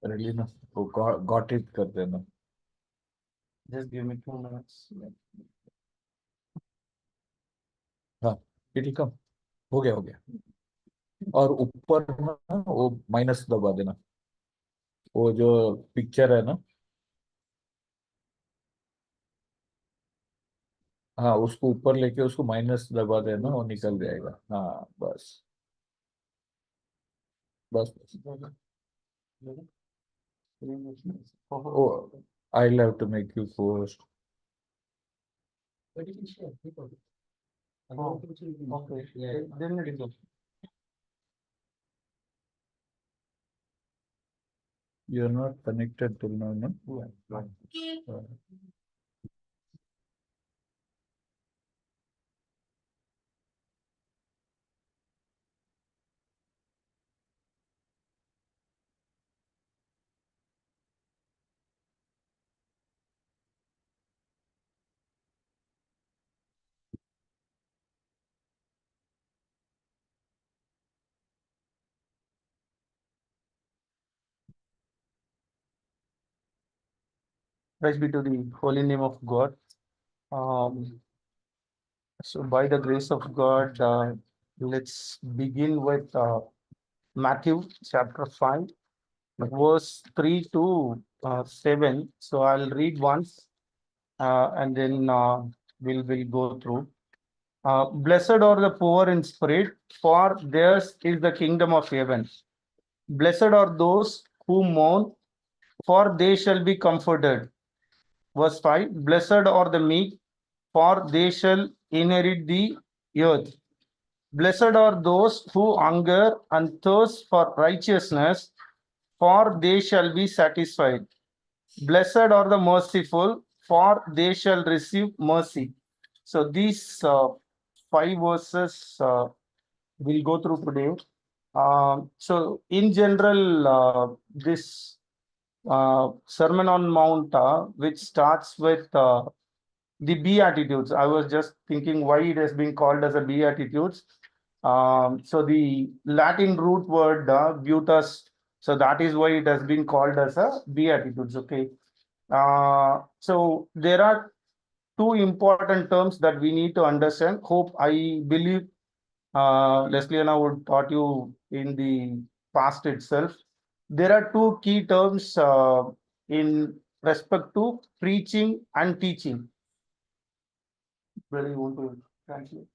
Ready ना? वो got it कर देना। Just give me 2 minutes. हाँ, ये ठीक है। हो गया, हो गया। और ऊपर ना वो माइनस दबा देना। वो जो पिक्चर है ना, हाँ, उसको ऊपर लेके उसको माइनस दबा देना, वो निकल जाएगा। हाँ, बस बस बस। Oh, I love to make you post. Oh, okay. Then it is. You are not connected to no, no? Praise be to the holy name of God. Um, so by the grace of God, let's begin with Matthew chapter 5, verse 3 to 7. So I'll read once and then we'll go through. Blessed are the poor in spirit, for theirs is the kingdom of heaven. Blessed are those who mourn, for they shall be comforted. Verse 5. Blessed are the meek, for they shall inherit the earth. Blessed are those who hunger and thirst for righteousness, for they shall be satisfied. Blessed are the merciful, for they shall receive mercy. So these 5 verses we'll go through today. So in general, this Sermon on Mount, which starts with the Beatitudes. I was just thinking why it has been called as a Beatitudes. So the Latin root word beatus, so that is why it has been called as a Beatitudes. Okay. So there are two important terms that we need to understand. Hope I believe Leslie and I would taught you in the past itself. There are two key terms in respect to preaching and teaching. Really want to translate?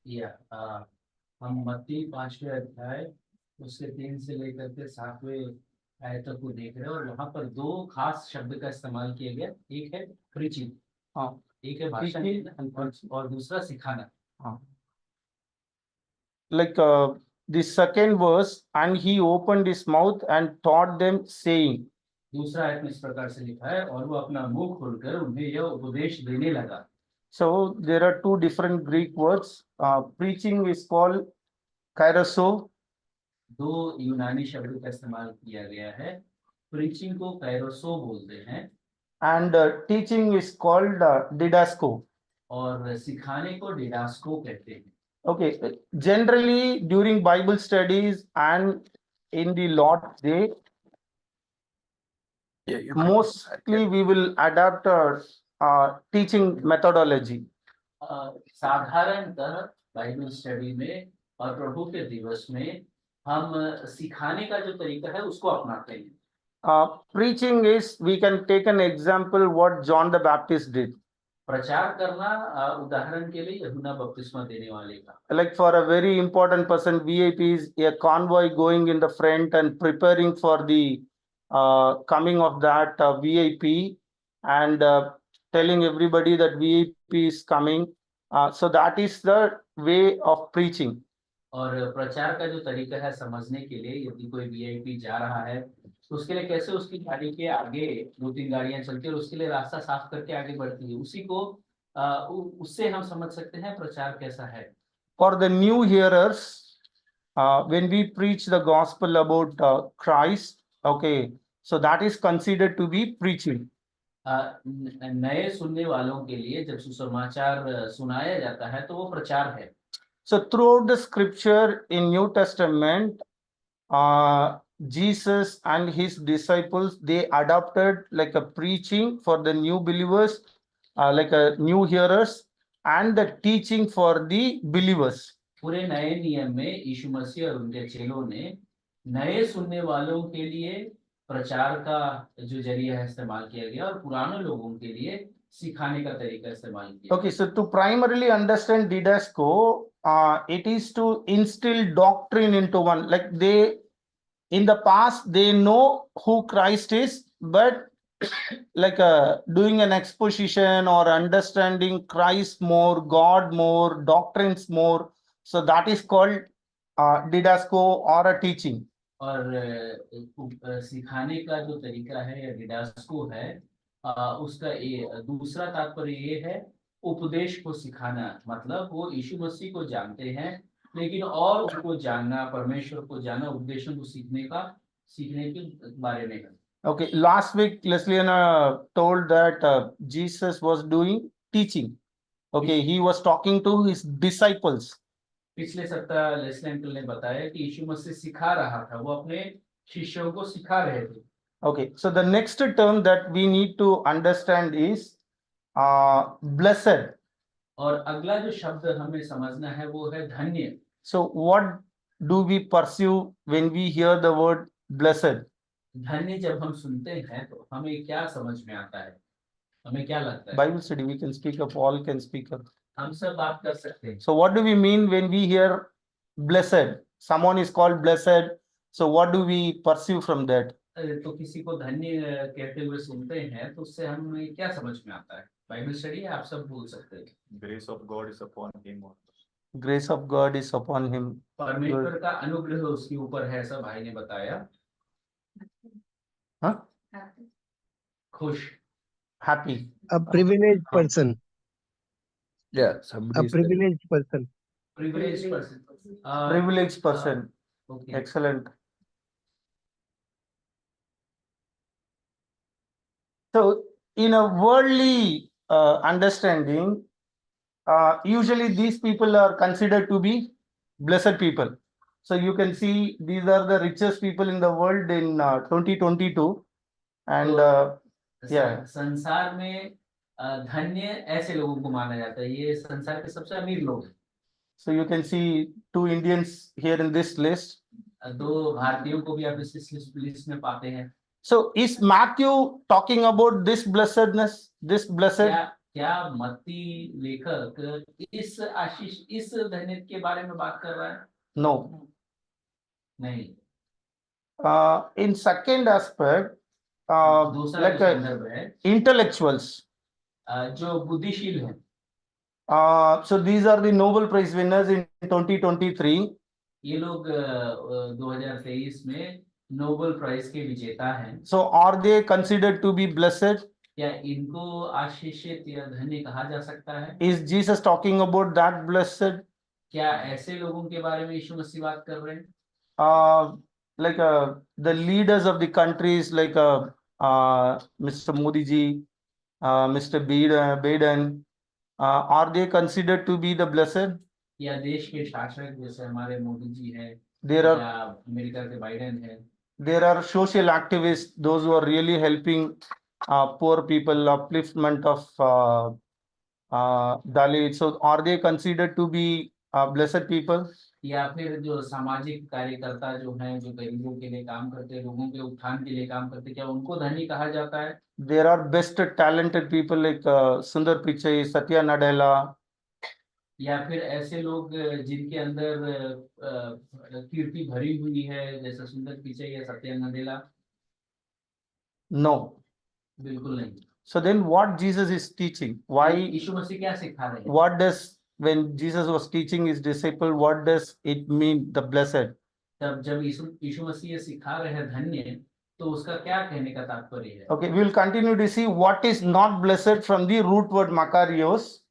या हम मत्ती 5वें अध्याय उसके 3 से लेकर के 7वें आयत तक को देख रहे हैं, और वहां पर दो खास शब्द का इस्तेमाल किया गया। एक है प्रीचिंग, हाँ, एक है भाषण Preaching देना, and preaching. और दूसरा सिखाना। हाँ. Like the second verse, and he opened his mouth and taught them, saying. दूसरा आयत में इस प्रकार से लिखा है, और वो अपना मुंह खोलकर उन्हें यह उपदेश देने लगा। So there are two different Greek words. Preaching is called kairoso. दो यूनानी शब्दों का इस्तेमाल किया गया है। प्रीचिंग को कैरोसो बोलते हैं, And teaching is called didasco. और सिखाने को डिडास्को कहते हैं। Okay, generally during Bible studies and in the Lord's Day, mostly we will adapt teaching methodology. साधारणतः बाइबल स्टडी में और प्रभु के दिवस में हम सिखाने का जो तरीका है उसको अपनाते हैं। Preaching is, we can take an example what John the Baptist did. प्रचार करना उदाहरण के लिए यूहन्ना बपतिस्मा देने वाले का। Like for a very important person, VIPs, a convoy going in the front and preparing for the coming of that VIP, and telling everybody that VIP is coming. So that is the way of preaching. और प्रचार का जो तरीका है समझने के लिए, यदि कोई वीआईपी जा रहा है तो उसके लिए कैसे उसकी गाड़ी के आगे 2-3 गाड़ियां चलती है और उसके लिए रास्ता साफ करके आगे बढ़ती है, उसी को उससे हम समझ सकते हैं प्रचार कैसा है। For the new hearers, when we preach the gospel about Christ, okay, so that is considered to be preaching. नए सुनने वालों के लिए जब सुसमाचार सुनाया जाता है तो वो प्रचार है। So throughout the scripture in New Testament, Jesus and his disciples, they adopted like a preaching for the new believers, like a new hearers, and the teaching for the believers. पूरे नए नियम में यीशु मसीह और उनके चेलों ने नए सुनने वालों के लिए प्रचार का जो जरिया है इस्तेमाल किया गया और पुराने लोगों के लिए सिखाने का तरीका इस्तेमाल किया Okay, so to primarily understand Didasco, it is to instill doctrine into one. Like in the past, they know who Christ is, but like doing an exposition or understanding Christ more, God more, doctrines more. So that is called Didasco or a teaching. और सिखाने का जो तरीका है या डिडास्को है उसका दूसरा तात्पर्य ये है उपदेश को सिखाना, मतलब वो यीशु मसीह को जानते हैं लेकिन और उनको जानना, परमेश्वर को जानना, उपदेशों को सीखने के बारे में है। Okay, last week Lesliana told that Jesus was doing teaching. Okay, he was talking to his disciples. पिछले सप्ताह लेस्ली अंकल ने बताया कि यीशु मसीह सिखा रहा था, वो अपने शिष्यों को सिखा रहे थे। Okay, so the next term that we need to understand is blessed. और अगला जो शब्द हमें समझना है वो है धन्य। So what do we pursue when we hear the word blessed? धन्य जब हम सुनते हैं तो हमें क्या समझ में आता है, हमें क्या लगता है? Bible study, we can speak up, all can speak up. हम सब बात कर सकते हैं। So what do we mean when we hear blessed? Someone is called blessed. So what do we pursue from that? तो किसी को धन्य कहते हुए सुनते हैं तो उससे हमें क्या समझ में आता है? बाइबल स्टडी है, आप सब बोल सकते हैं। Grace of God is upon him. Grace of God is upon him. परमेश्वर का अनुग्रह उसके ऊपर है, ऐसा भाई ने बताया। Huh? खुश, Happy. A privileged person. Yeah, A somebody is privileged person. privileged person. Privileged person. Okay. Excellent. So in a worldly understanding, usually these people are considered to be blessed people. So you can see these are the richest people in the world in 2022. And yeah. संसार में धन्य ऐसे लोगों को माना जाता है, ये संसार के सबसे अमीर लोग हैं। So you can see 2 Indians here in this list. दो भारतीयों को भी आप इस लिस्ट में पाते हैं। So is Matthew talking about this blessedness, this blessed? क्या मत्ती लेखक इस आशीष, इस धन्य के बारे में बात कर रहा है? No. नहीं। In second aspect, दूसरा like संदर्भ है intellectuals. जो बुद्धिशील हैं। So these are the Nobel Prize winners in 2023. ये लोग 2023 में नोबेल प्राइज के विजेता हैं। So are they considered to be blessed? क्या इनको आशीषित या धन्य कहा जा सकता है? Is Jesus talking about that blessed? क्या ऐसे लोगों के बारे में यीशु मसीह बात कर रहे हैं? Like the leaders of the countries like Mr. Modi ji, Mr. Biden, are they considered to be the blessed? या देश के शासक जैसे हमारे मोदी जी हैं, There are या अमेरिका के बाइडेन हैं। there are social activists, those who are really helping poor people, upliftment of Dalits. So are they considered to be blessed people? या फिर जो सामाजिक कार्यकर्ता जो हैं, जो गरीबों के लिए काम करते हैं, लोगों के उत्थान के लिए काम करते हैं, क्या उनको धनी कहा जाता है? There are best talented people like Sundar Pichai, Satya Nadella. या फिर ऐसे लोग जिनके अंदर कीर्ति भरी हुई है, जैसे सुंदर पिचाई या सत्या नडेला? No. बिल्कुल नहीं। So then what Jesus is teaching? Why? यीशु मसीह क्या सिखा रहे हैं? What does, when Jesus was teaching his disciple, what does it mean, the blessed? तब जब यीशु मसीह ये सिखा रहे हैं धन्य, तो उसका क्या कहने का तात्पर्य है? Okay, we will continue to see what is not blessed from the root word makarios.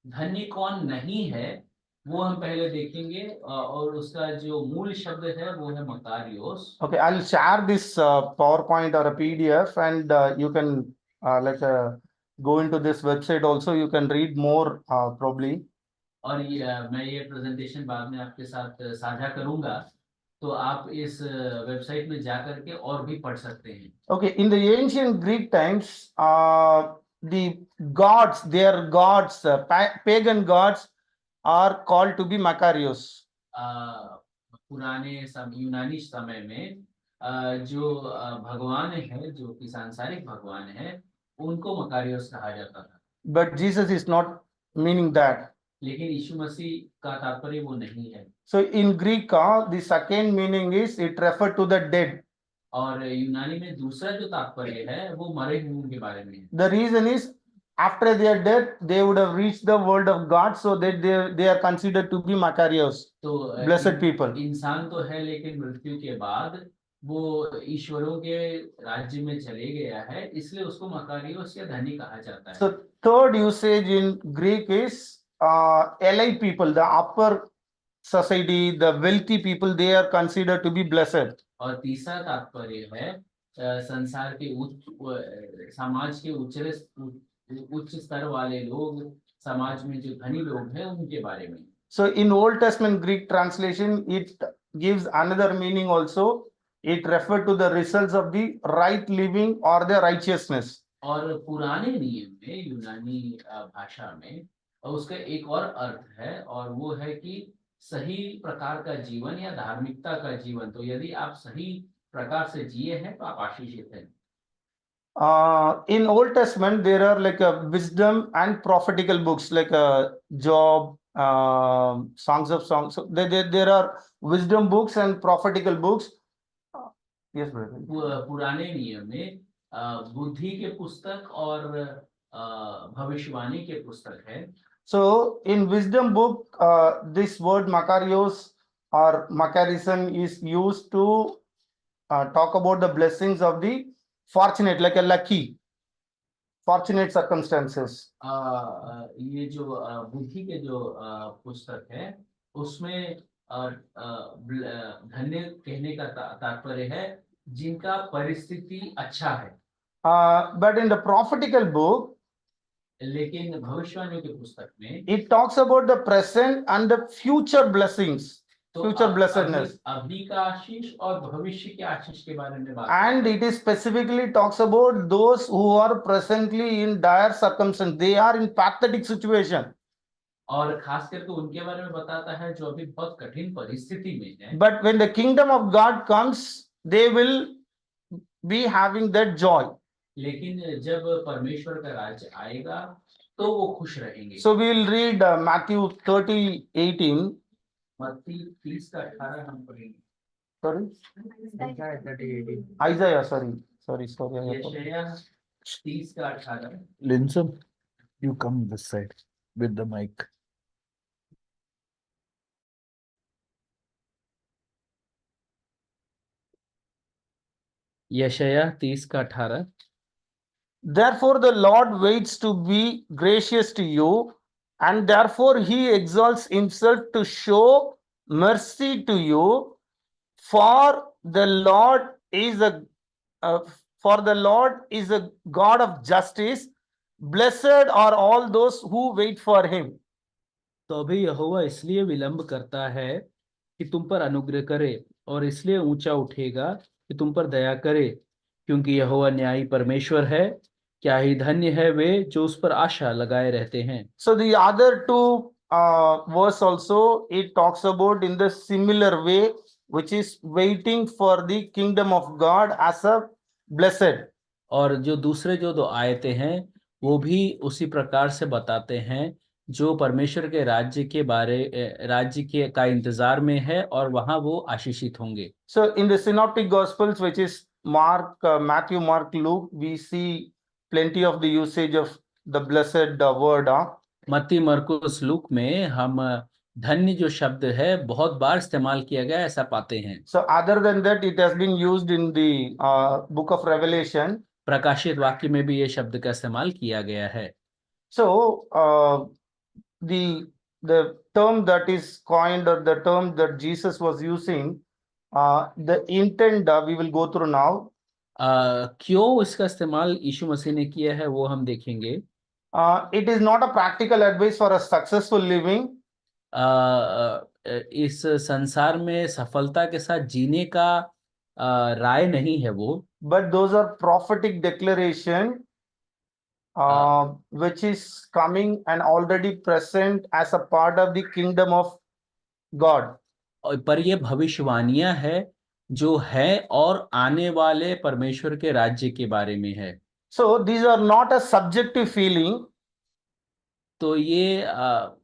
धन्य कौन नहीं है वो हम पहले देखेंगे, और उसका जो मूल शब्द है वो है Makarios. Okay, I'll share this PowerPoint or a PDF, and you can go into this website also. You can read more probably. और मैं ये प्रेजेंटेशन बाद में आपके साथ साझा करूंगा, तो आप इस वेबसाइट में जा करके और भी पढ़ सकते हैं। Okay, in the ancient Greek times, the gods, their gods, pagan gods, are called to be Macarios. पुराने यूनानी समय में जो भगवान है, जो कि सांसारिक भगवान है, उनको मकारियोस कहा जाता था। But Jesus is not meaning that. लेकिन यीशु मसीह का तात्पर्य वो नहीं है। So in Greek, the second meaning is it referred to the dead. और यूनानी में दूसरा जो तात्पर्य है वो मरे हुओं के बारे में है। The reason is after their death, they would have reached the world of God, so that they are considered to be Macarios, तो blessed people. इंसान तो है, लेकिन मृत्यु के बाद वो ईश्वरों के राज्य में चले गया है, इसलिए उसको मकारियोस या धनी कहा जाता है। So third usage in Greek is elite people, the upper society, the wealthy people, they are considered to be blessed. और तीसरा तात्पर्य है संसार के समाज के उच्च स्तर वाले लोग, समाज में जो धनी लोग हैं उनके बारे में। So in Old Testament Greek translation, it gives another meaning also. It referred to the results of the right living or the righteousness. और पुराने नियम में यूनानी भाषा में उसका एक और अर्थ है, और वो है कि सही प्रकार का जीवन या धार्मिकता का जीवन। तो यदि आप सही प्रकार से जिए हैं तो आप आशीषित हैं। In Old Testament, there are like a wisdom and prophetical books like Job, Songs of Songs. So there are wisdom books and prophetical books. Yes, brother. पुराने नियम में बुद्धि के पुस्तक और भविष्यवाणी के पुस्तक है। So in wisdom book, this word Makarios or Makarism is used to talk about the blessings of the fortunate, like a lucky, fortunate circumstances. ये जो बुद्धि के जो पुस्तक है उसमें धन्य कहने का तात्पर्य है जिनका परिस्थिति अच्छा है। But in the prophetical book, लेकिन भविष्यवाणियों के पुस्तक में it talks about the present and the future blessings, future blessedness. अभी का आशीष और भविष्य के आशीष के बारे में बात। And it is specifically talks about those who are presently in dire circumstances. They are in pathetic situation. और खास करके उनके बारे में बताता है जो अभी बहुत कठिन परिस्थिति में है। But when the kingdom of God comes, they will be having that joy. लेकिन जब परमेश्वर का राज्य आएगा तो वो खुश रहेंगे। So we will read Matthew 30:18. मत्ती 30 का 18 हम पढ़ेंगे। Sorry, Isaiah. Sorry. यशायाह 30 का 18। Linson, you come this side with the mic. यशायाह 30 का 18। Therefore the Lord waits to be gracious to you, and therefore he exalts himself to show mercy to you. For the Lord is a God of justice. Blessed are all those who wait for him. तो अभी यहोवा इसलिए विलंब करता है कि तुम पर अनुग्रह करे, और इसलिए ऊंचा उठेगा कि तुम पर दया करे, क्योंकि यहोवा न्यायी परमेश्वर है। क्या ही धन्य है वे जो उस पर आशा लगाए रहते हैं। So the other two verse also it talks about in the similar way, which is waiting for the kingdom of God as a blessed. और जो दूसरे जो दो आयते हैं वो भी उसी प्रकार से बताते हैं जो परमेश्वर के राज्य के का इंतजार में है और वहां वो आशीषित होंगे। So in the synoptic gospels, which is Mark, Matthew, Mark, Luke, we see plenty of the usage of the blessed word. मत्ती, मरकुस, लूक में हम धन्य जो शब्द है बहुत बार इस्तेमाल किया गया ऐसा पाते हैं। So other than that, it has been used in the book of Revelation. प्रकाशित वाक्य में भी ये शब्द का इस्तेमाल किया गया है। So the term that is coined, or the term that Jesus was using, the intent we will go through now. क्यों इसका इस्तेमाल यीशु मसीह ने किया है वो हम देखेंगे। It is not a practical advice for a successful living. इस संसार में सफलता के साथ जीने का राय नहीं है वो, but those are prophetic declaration which is coming and already present as a part of the kingdom of God. पर ये भविष्यवाणियां है जो है और आने वाले परमेश्वर के राज्य के बारे में है। So these are not a subjective feeling. तो ये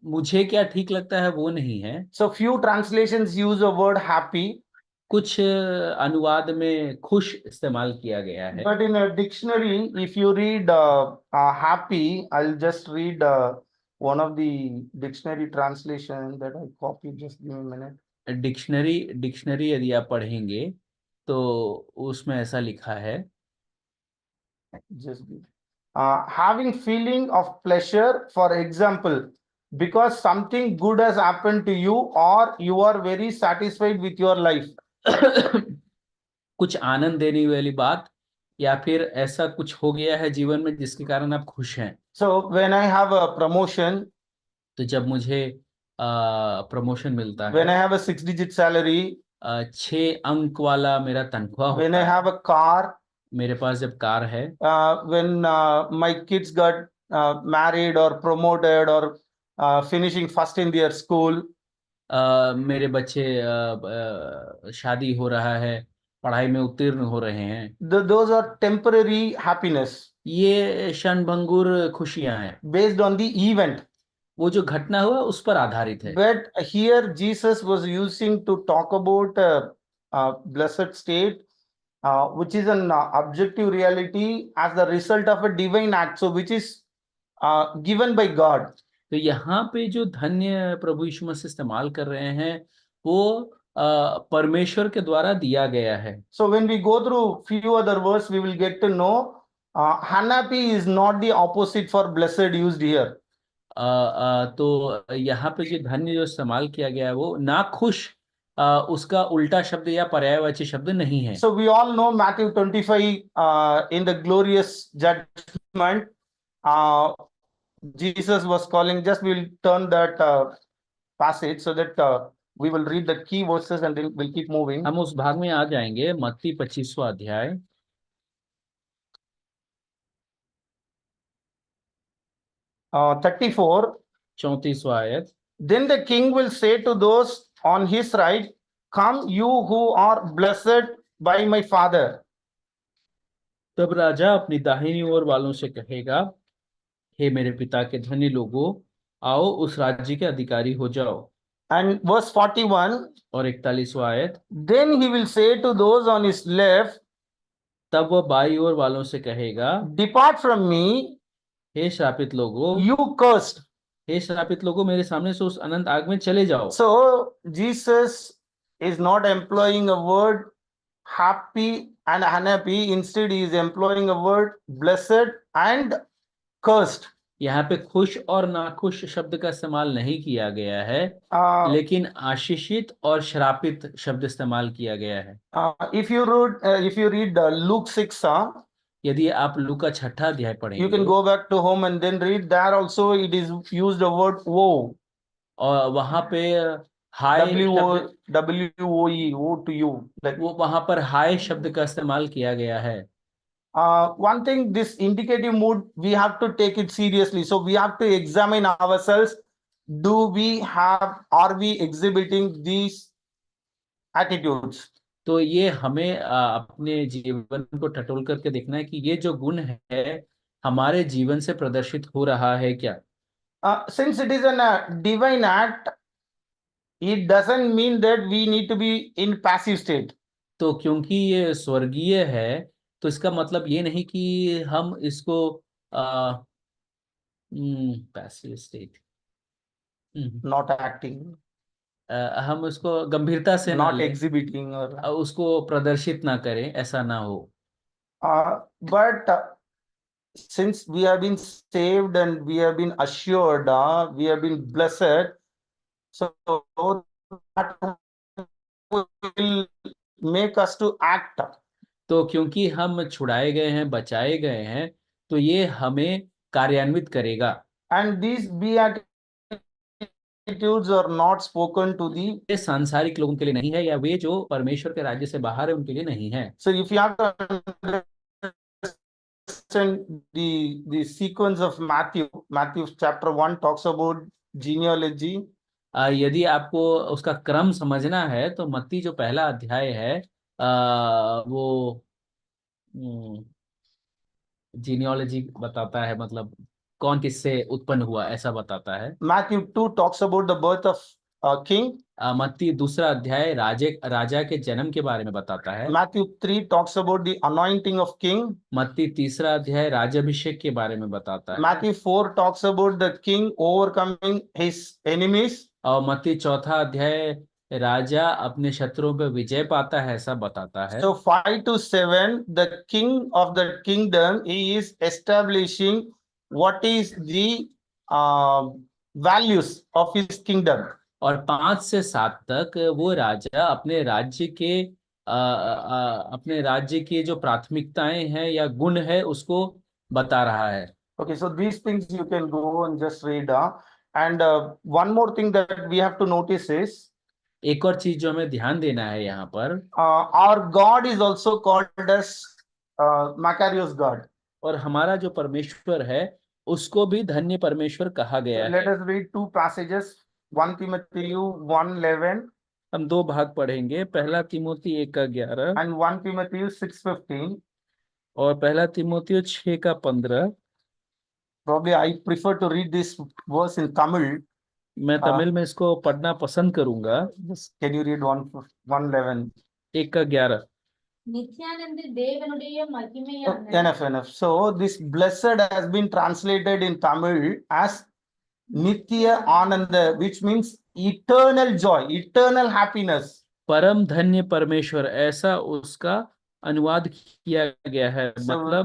मुझे क्या ठीक लगता है वो नहीं है। So few translations use a word happy, कुछ अनुवाद में खुश इस्तेमाल किया गया है। but in a dictionary, if you read happy, I'll just read one of the dictionary translation that I copied. Just give me a minute. Dictionary यदि आप पढ़ेंगे तो उसमें ऐसा लिखा है, Just give. Having feeling of pleasure, for example, because something good has happened to you, or you are very satisfied with your life. कुछ आनंद देने वाली बात या फिर ऐसा कुछ हो गया है जीवन में जिसके कारण आप खुश हैं। So when I have a promotion, तो जब मुझे प्रमोशन मिलता है, when I have a 6-digit salary, 6 अंक वाला मेरा तनख्वाह when I होता है, have a car, मेरे पास जब कार है, when my kids got married or promoted or finishing first in their school, मेरे बच्चे शादी हो रहा है, पढ़ाई में उत्तीर्ण हो रहे हैं, those are temporary happiness ये क्षणभंगुर खुशियां हैं, based on the event. वो जो घटना हुआ उस पर आधारित है। But here Jesus was using to talk about blessed state, which is an objective reality as the result of a divine act, so which is given by God. तो यहाँ पे जो धन्य प्रभु यीशु मसीह इस्तेमाल कर रहे हैं वो परमेश्वर के द्वारा दिया गया है। So when we go through few other verse, we will get to know unhappy is not the opposite for blessed used here. तो यहाँ पे जो धन्य जो इस्तेमाल किया गया है वो ना खुश उसका उल्टा शब्द या पर्यायवाची शब्द नहीं है। So we all know Matthew 25 in the glorious judgment. Jesus was calling, just we'll turn that passage so that we will read the key verses and then we'll keep moving. हम उस भाग में आ जाएंगे, मत्ती 25वां अध्याय 34. 34वां आयत। Then the king will say to those on his right, come you who are blessed by my father. तब राजा अपनी दाहिनी ओर वालों से कहेगा, हे मेरे पिता के धन्य लोगों, आओ उस राज्य के अधिकारी हो जाओ। And verse 41, और 41वां आयत। then he will say to those on his left, तब वह बाई ओर वालों से कहेगा, depart from me, हे श्रापित लोगों, you cursed. हे श्रापित लोगों, मेरे सामने से उस अनंत आग में चले जाओ। So Jesus is not employing a word happy and unhappy. Instead, he is employing a word blessed and cursed. यहाँ पे खुश और नाखुश शब्द का इस्तेमाल नहीं किया गया है, लेकिन आशीषित और श्रापित शब्द इस्तेमाल किया गया है। If you read Luke 6, यदि आप लूका 6 अध्याय you पढ़ेंगे can go back to home and then read. There also it is used a word woe. और वहां पे हाय WOE, woe to you. Like, वो वहां पर हाय शब्द का इस्तेमाल किया गया है। one thing, this indicative mood, we have to take it seriously. So we have to examine ourselves. Are we exhibiting these attitudes? तो ये हमें अपने जीवन को टटोल करके देखना है कि ये जो गुण है हमारे जीवन से प्रदर्शित हो रहा है क्या। Since it is a divine act, it doesn't mean that we need to be in passive state. तो क्योंकि ये स्वर्गीय है तो इसका मतलब ये नहीं कि हम इसको पैसिव स्टेट, not acting, हम उसको गंभीरता से ना not लें, exhibiting, or उसको प्रदर्शित ना करें, ऐसा ना हो। but since we have been saved and we have been assured, we have been blessed, so that will make us to act. तो क्योंकि हम छुड़ाए गए हैं, बचाए गए हैं, तो ये हमें कार्यान्वित करेगा। And these beatitudes beatitudes are not spoken to the. ये सांसारिक लोगों के लिए नहीं है, या वे जो परमेश्वर के राज्य से बाहर है उनके लिए नहीं है। So if you have to understand the sequence of Matthew chapter 1 talks about genealogy. यदि आपको उसका क्रम समझना है तो मत्ती जो पहला अध्याय है वो जीनियोलॉजी बताता है, मतलब कौन किससे उत्पन्न हुआ ऐसा बताता है। Matthew 2 talks about the birth of a king. मत्ती दूसरा अध्याय राजा के जन्म के बारे में बताता है। Matthew 3 talks about the anointing of king. मत्ती तीसरा अध्याय राज्याभिषेक के बारे में बताता है। Matthew 4 talks about the king overcoming his enemies. और मत्ती चौथा अध्याय राजा अपने शत्रुओं पर विजय पाता है ऐसा बताता है। So 5 to 7, the king of the kingdom, he is establishing what is the values of his kingdom. और 5 से 7 तक वो राजा अपने राज्य की जो प्राथमिकताएं हैं या गुण है उसको बता रहा है। Okay, so these things you can go and just read. And one more thing that we have to notice is, एक और चीज जो हमें ध्यान देना है यहाँ पर, our God is also called as Macarius God. और हमारा जो परमेश्वर है उसको भी धन्य परमेश्वर कहा गया Let है। us read two passages, 1 Timothy 1:11 हम 2 भाग पढ़ेंगे, पहला तिमोथी 1:11 and 1 Timothy 6:15. और पहला Timothy 6:15। Probably I prefer to read this verse in Tamil. मैं तमिल में इसको पढ़ना पसंद करूंगा। Can you read 1:11? 1:11। நித்யானந்த தேவனுடைய மகிமையான Enough. So this blessed has been translated in Tamil as Nitya Ananda, which means eternal joy, eternal happiness. परम धन्य परमेश्वर ऐसा उसका अनुवाद किया गया है, मतलब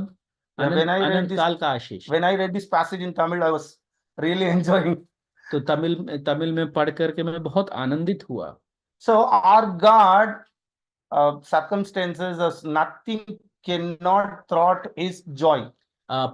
अनंत काल का आशीष। When I read this passage in Tamil, I was really enjoying. तो तमिल में पढ़ करके मैं बहुत आनंदित हुआ। So our God, circumstances as nothing cannot thwart his joy.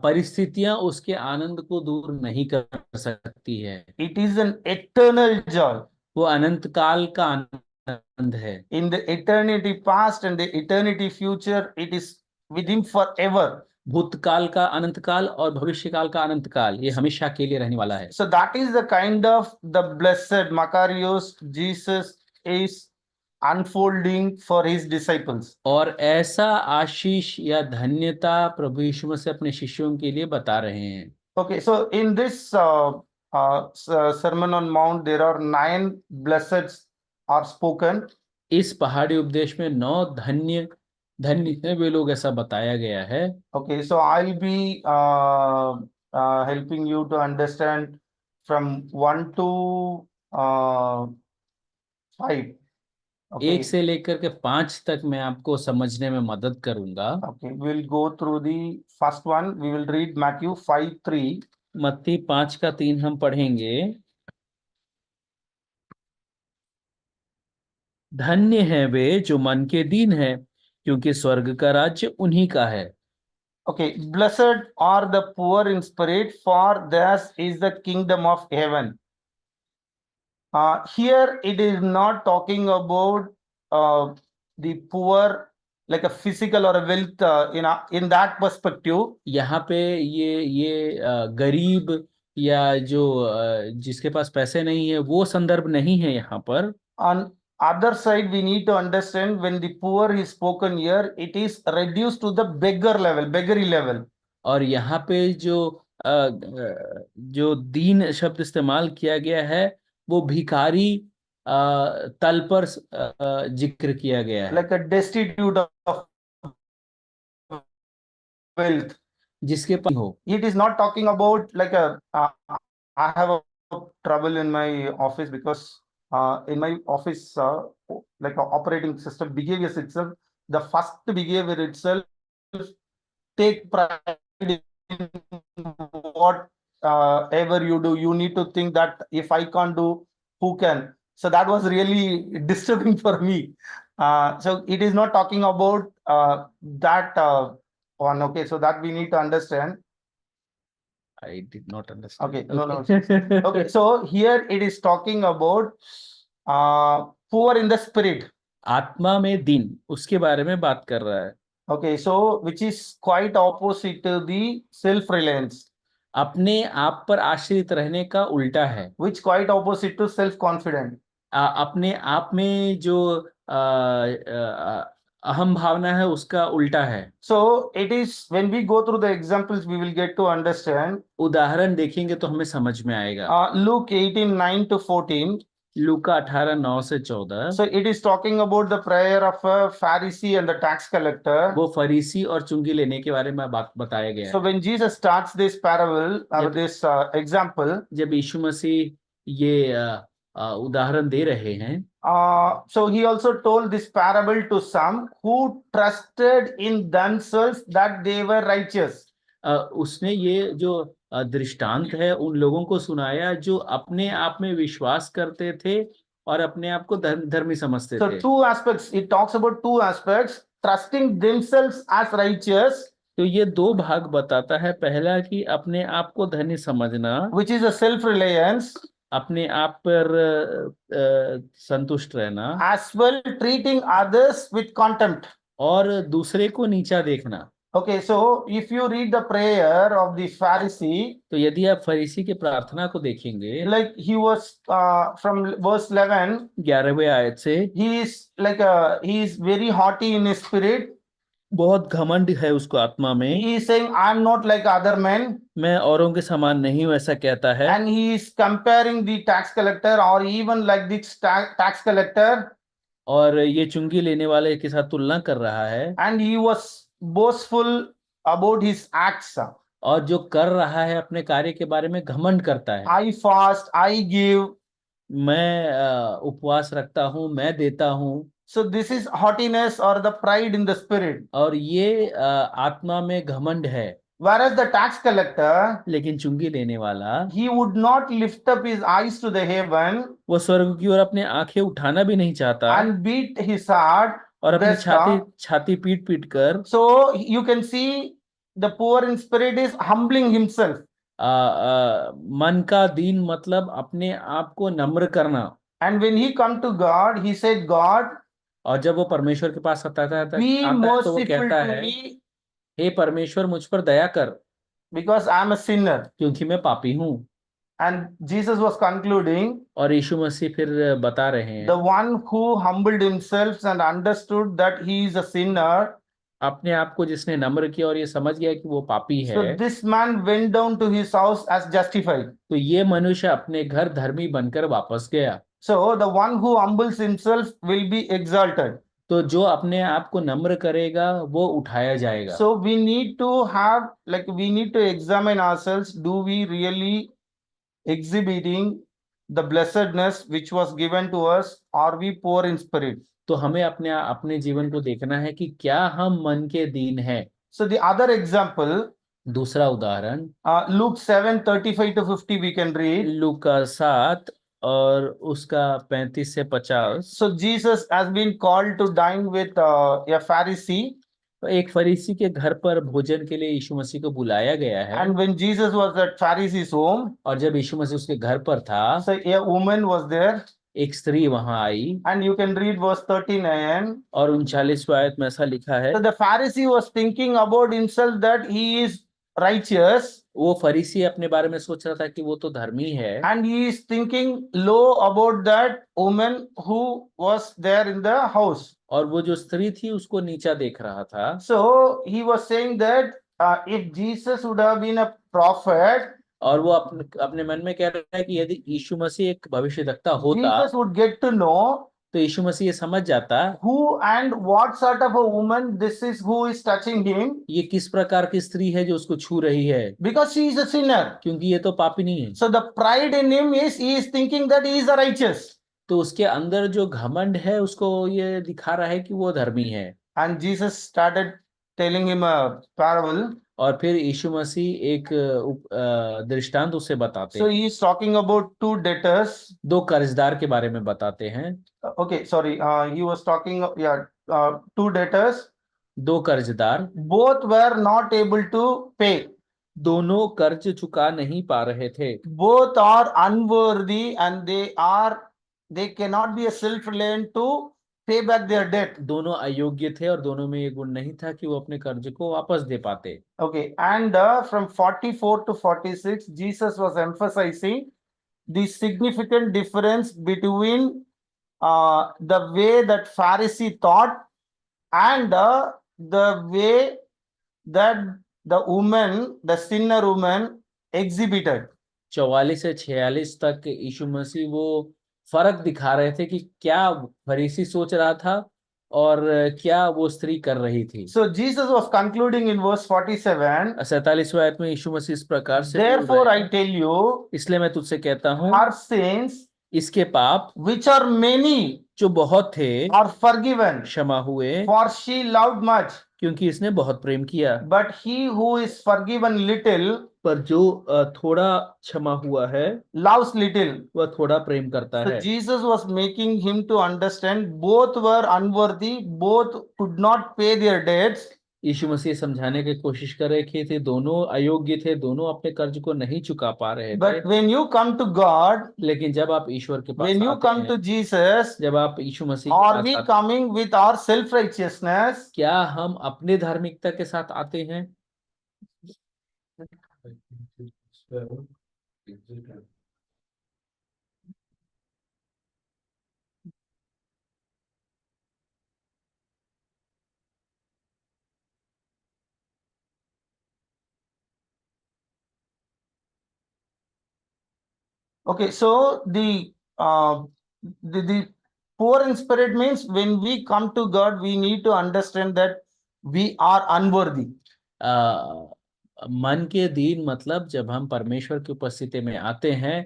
परिस्थितियां उसके आनंद को दूर नहीं कर सकती है। It is an eternal joy. वो अनंत काल का आनंद है। In the eternity past and the eternity future, it is with him forever. भूतकाल का अनंत काल और भविष्य काल का अनंत काल, ये हमेशा के लिए रहने वाला है। So that is the kind of the blessed Macarius Jesus is unfolding for his disciples. और ऐसा आशीष या धन्यता प्रभु यीशु मसीह अपने शिष्यों के लिए बता रहे हैं। Okay, so in this Sermon on Mount, there are 9 blesseds are spoken. इस पहाड़ी उपदेश में 9 धन्य है वे लोग ऐसा बताया गया है। Okay, so I'll be helping you to understand from 1 to 5. Okay. 1 से लेकर के 5 तक मैं आपको समझने में मदद करूंगा। Okay, we'll go through the first one. We will read Matthew 5:3. मत्ती 5:3 हम पढ़ेंगे। धन्य है वे जो मन के दीन है, क्योंकि स्वर्ग का राज्य उन्हीं का है। Okay, blessed are the poor in spirit, for theirs is the kingdom of heaven. Here it is not talking about the poor like a physical or a wealth in that perspective. यहाँ पे ये गरीब या जो जिसके पास पैसे नहीं है वो संदर्भ नहीं है यहाँ पर। On other side, we need to understand when the poor is spoken here, it is reduced to the beggar level, beggary level. और यहाँ पे जो दीन शब्द इस्तेमाल किया गया है वो भिखारी तल पर जिक्र किया गया है, like a destitute of wealth. जिसके पास हो। It is not talking about like I have a trouble in my office because in my office like a operating system behaviors itself, the first behavior itself take pride in what ever you do. You need to think that if I can't do, who can? So that was really disturbing for me. So it is not talking about that one. Okay, so that we need to understand. I did not understand. Okay, no, Okay, so here it is talking about poor in the spirit. आत्मा में दीन, उसके बारे में बात कर रहा है। Okay, so which is quite opposite to the self-reliance, अपने आप पर आश्रित रहने का उल्टा है। which quite opposite to self-confident. अपने आप में जो अहम भावना है उसका उल्टा है। So it is when we go through the examples, we will get to understand. उदाहरण देखेंगे तो हमें समझ में आएगा। Luke 18:9 to 14. लूका 18:9 से 14। So it is talking about the prayer of a Pharisee and the tax collector. वो फरीसी और चुंगी लेने के बारे में बात बताया गया So है। when Jesus starts this parable or Yep. this example, जब यीशु मसीह ये उदाहरण दे रहे हैं, so he also told this parable to some who trusted in themselves that they were righteous. उसने ये जो दृष्टांत है उन लोगों को सुनाया जो अपने आप में विश्वास करते थे और अपने आप को धर्मी समझते So थे। two aspects, it talks about two aspects, trusting themselves as righteous, तो ये दो भाग बताता है। पहला कि अपने आप को धन्य समझना, which is a self-reliance, अपने आप पर संतुष्ट रहना, as well treating others with contempt. और दूसरे को नीचा देखना। Okay, so if you read the prayer of the Pharisee, तो यदि आप फरीसी की प्रार्थना को देखेंगे, like he was from verse 11, 11वें आयत से, he is like he is very haughty in his spirit. बहुत घमंड है उसको आत्मा में। He is saying, I am not like other men. मैं औरों के समान नहीं हूं, ऐसा कहता है। And he is comparing the tax collector or even like this tax collector. और ये चुंगी लेने वाले के साथ तुलना कर रहा है। And he was boastful about his acts. और जो कर रहा है अपने कार्य के बारे में घमंड करता है। I fast, I give. मैं उपवास रखता हूँ, मैं देता हूँ। So this is haughtiness or the pride in the spirit. और ये आत्मा में घमंड है। Whereas the tax collector, लेकिन चुंगी लेने वाला, he would not lift up his eyes to the heaven वो स्वर्ग की ओर अपने आंखें उठाना भी नहीं चाहता and beat his heart. और अपनी breast down. छाती पीट पीट कर। So you can see the poor in spirit is humbling himself. मन का दीन मतलब अपने आप को नम्र करना। And when he come to God, he said, God, और जब वो परमेश्वर के पास आता है be तो वो merciful कहता to है, me हे परमेश्वर मुझ पर दया कर, because I am a sinner. क्योंकि मैं पापी हूँ। And Jesus was concluding, और यीशु मसीह फिर बता रहे हैं, the one who humbled himself and understood that he is a sinner. अपने आप को जिसने नम्र किया और ये समझ गया कि वो पापी So है, this man went down to his house as justified. तो ये मनुष्य अपने घर धर्मी बनकर वापस गया। So the one who humbles himself will be exalted. तो जो अपने आप को नम्र करेगा वो उठाया जाएगा। So we need to have, like, we need to examine ourselves. Do we really exhibiting the blessedness which was given to us? Are we poor in spirit? तो हमें अपने जीवन को देखना है कि क्या हम मन के दीन हैं। So the other example, दूसरा उदाहरण, Luke 7:35 to 50 we can read. लूका 7 और उसका 35 से 50। So Jesus has been called to dine with a Pharisee. एक फरीसी के घर पर भोजन के लिए यीशु मसीह को बुलाया गया है। And when Jesus was at Pharisee's home, और जब यीशु मसीह उसके घर पर था, so a woman was there. एक स्त्री वहां आई। And you can read verse 39. और 39वें आयत में ऐसा लिखा है, So the Pharisee was thinking about himself that he is righteous. वो फरीसी अपने बारे में सोच रहा था कि वो तो धर्मी है। And he is thinking low about that woman who was there in the house. और वो जो स्त्री थी उसको नीचा देख रहा था। So he was saying that if Jesus would have been a prophet, और वो अपने मन में कह रहा है कि यदि यीशु मसीह एक भविष्यद्वक्ता होता, Jesus would get to know तो यीशु मसीह ये समझ जाता who and what sort of a woman this is who is touching him, ये किस प्रकार की स्त्री है जो उसको छू रही है, because she is a sinner. क्योंकि ये तो पापी नहीं है। So the pride in him is he is thinking that he is a righteous. तो उसके अंदर जो घमंड है उसको ये दिखा रहा है कि वो धर्मी है। And Jesus started telling him a parable. और फिर यीशु मसीह एक दृष्टांत उसे बताते So हैं। he is talking about two debtors. दो कर्जदार के बारे में बताते हैं। Okay, sorry. He was talking, two debtors. दो कर्जदार, Both were not able to pay. दोनों कर्ज चुका नहीं पा रहे थे। Both are unworthy and they cannot be a self-reliant to pay back their debt. दोनों अयोग्य थे और दोनों में ये गुण नहीं था कि वो अपने कर्ज को वापस दे पाते। Okay, and from 44 to 46, Jesus was emphasizing the significant difference between the way that Pharisee thought and the way that the woman, the sinner woman, exhibited. 44 से 46 तक यीशु मसीह वो फर्क दिखा रहे थे कि क्या फरीसी सोच रहा था और क्या वो स्त्री कर रही थी। So Jesus was concluding in verse 47. 47वें आयत में यीशु मसीह इस प्रकार से बोल Therefore, रहे I हैं, tell you, इसलिए मैं तुझसे कहता हूँ her sins, इसके पाप which are many, जो बहुत थे are forgiven, क्षमा हुए, for she loved much. क्योंकि इसने बहुत प्रेम किया। But he who is forgiven little पर जो थोड़ा क्षमा हुआ है loves little. वह थोड़ा प्रेम करता So है। Jesus was making him to understand both were unworthy, both could not pay their debts. यीशु मसीह समझाने की कोशिश कर रहे थे दोनों अयोग्य थे, दोनों अपने कर्ज को नहीं चुका पा रहे थे। But when you come to God, लेकिन जब आप ईश्वर के पास when you आते come हैं, to Jesus, जब आप यीशु मसीह के are पास we आते हैं, coming with our self-righteousness? क्या हम अपने धार्मिकता के साथ आते हैं? Okay, so the poor in spirit means when we come to God, we need to understand that we are unworthy. मन के दीन मतलब जब हम परमेश्वर की उपस्थिति में आते हैं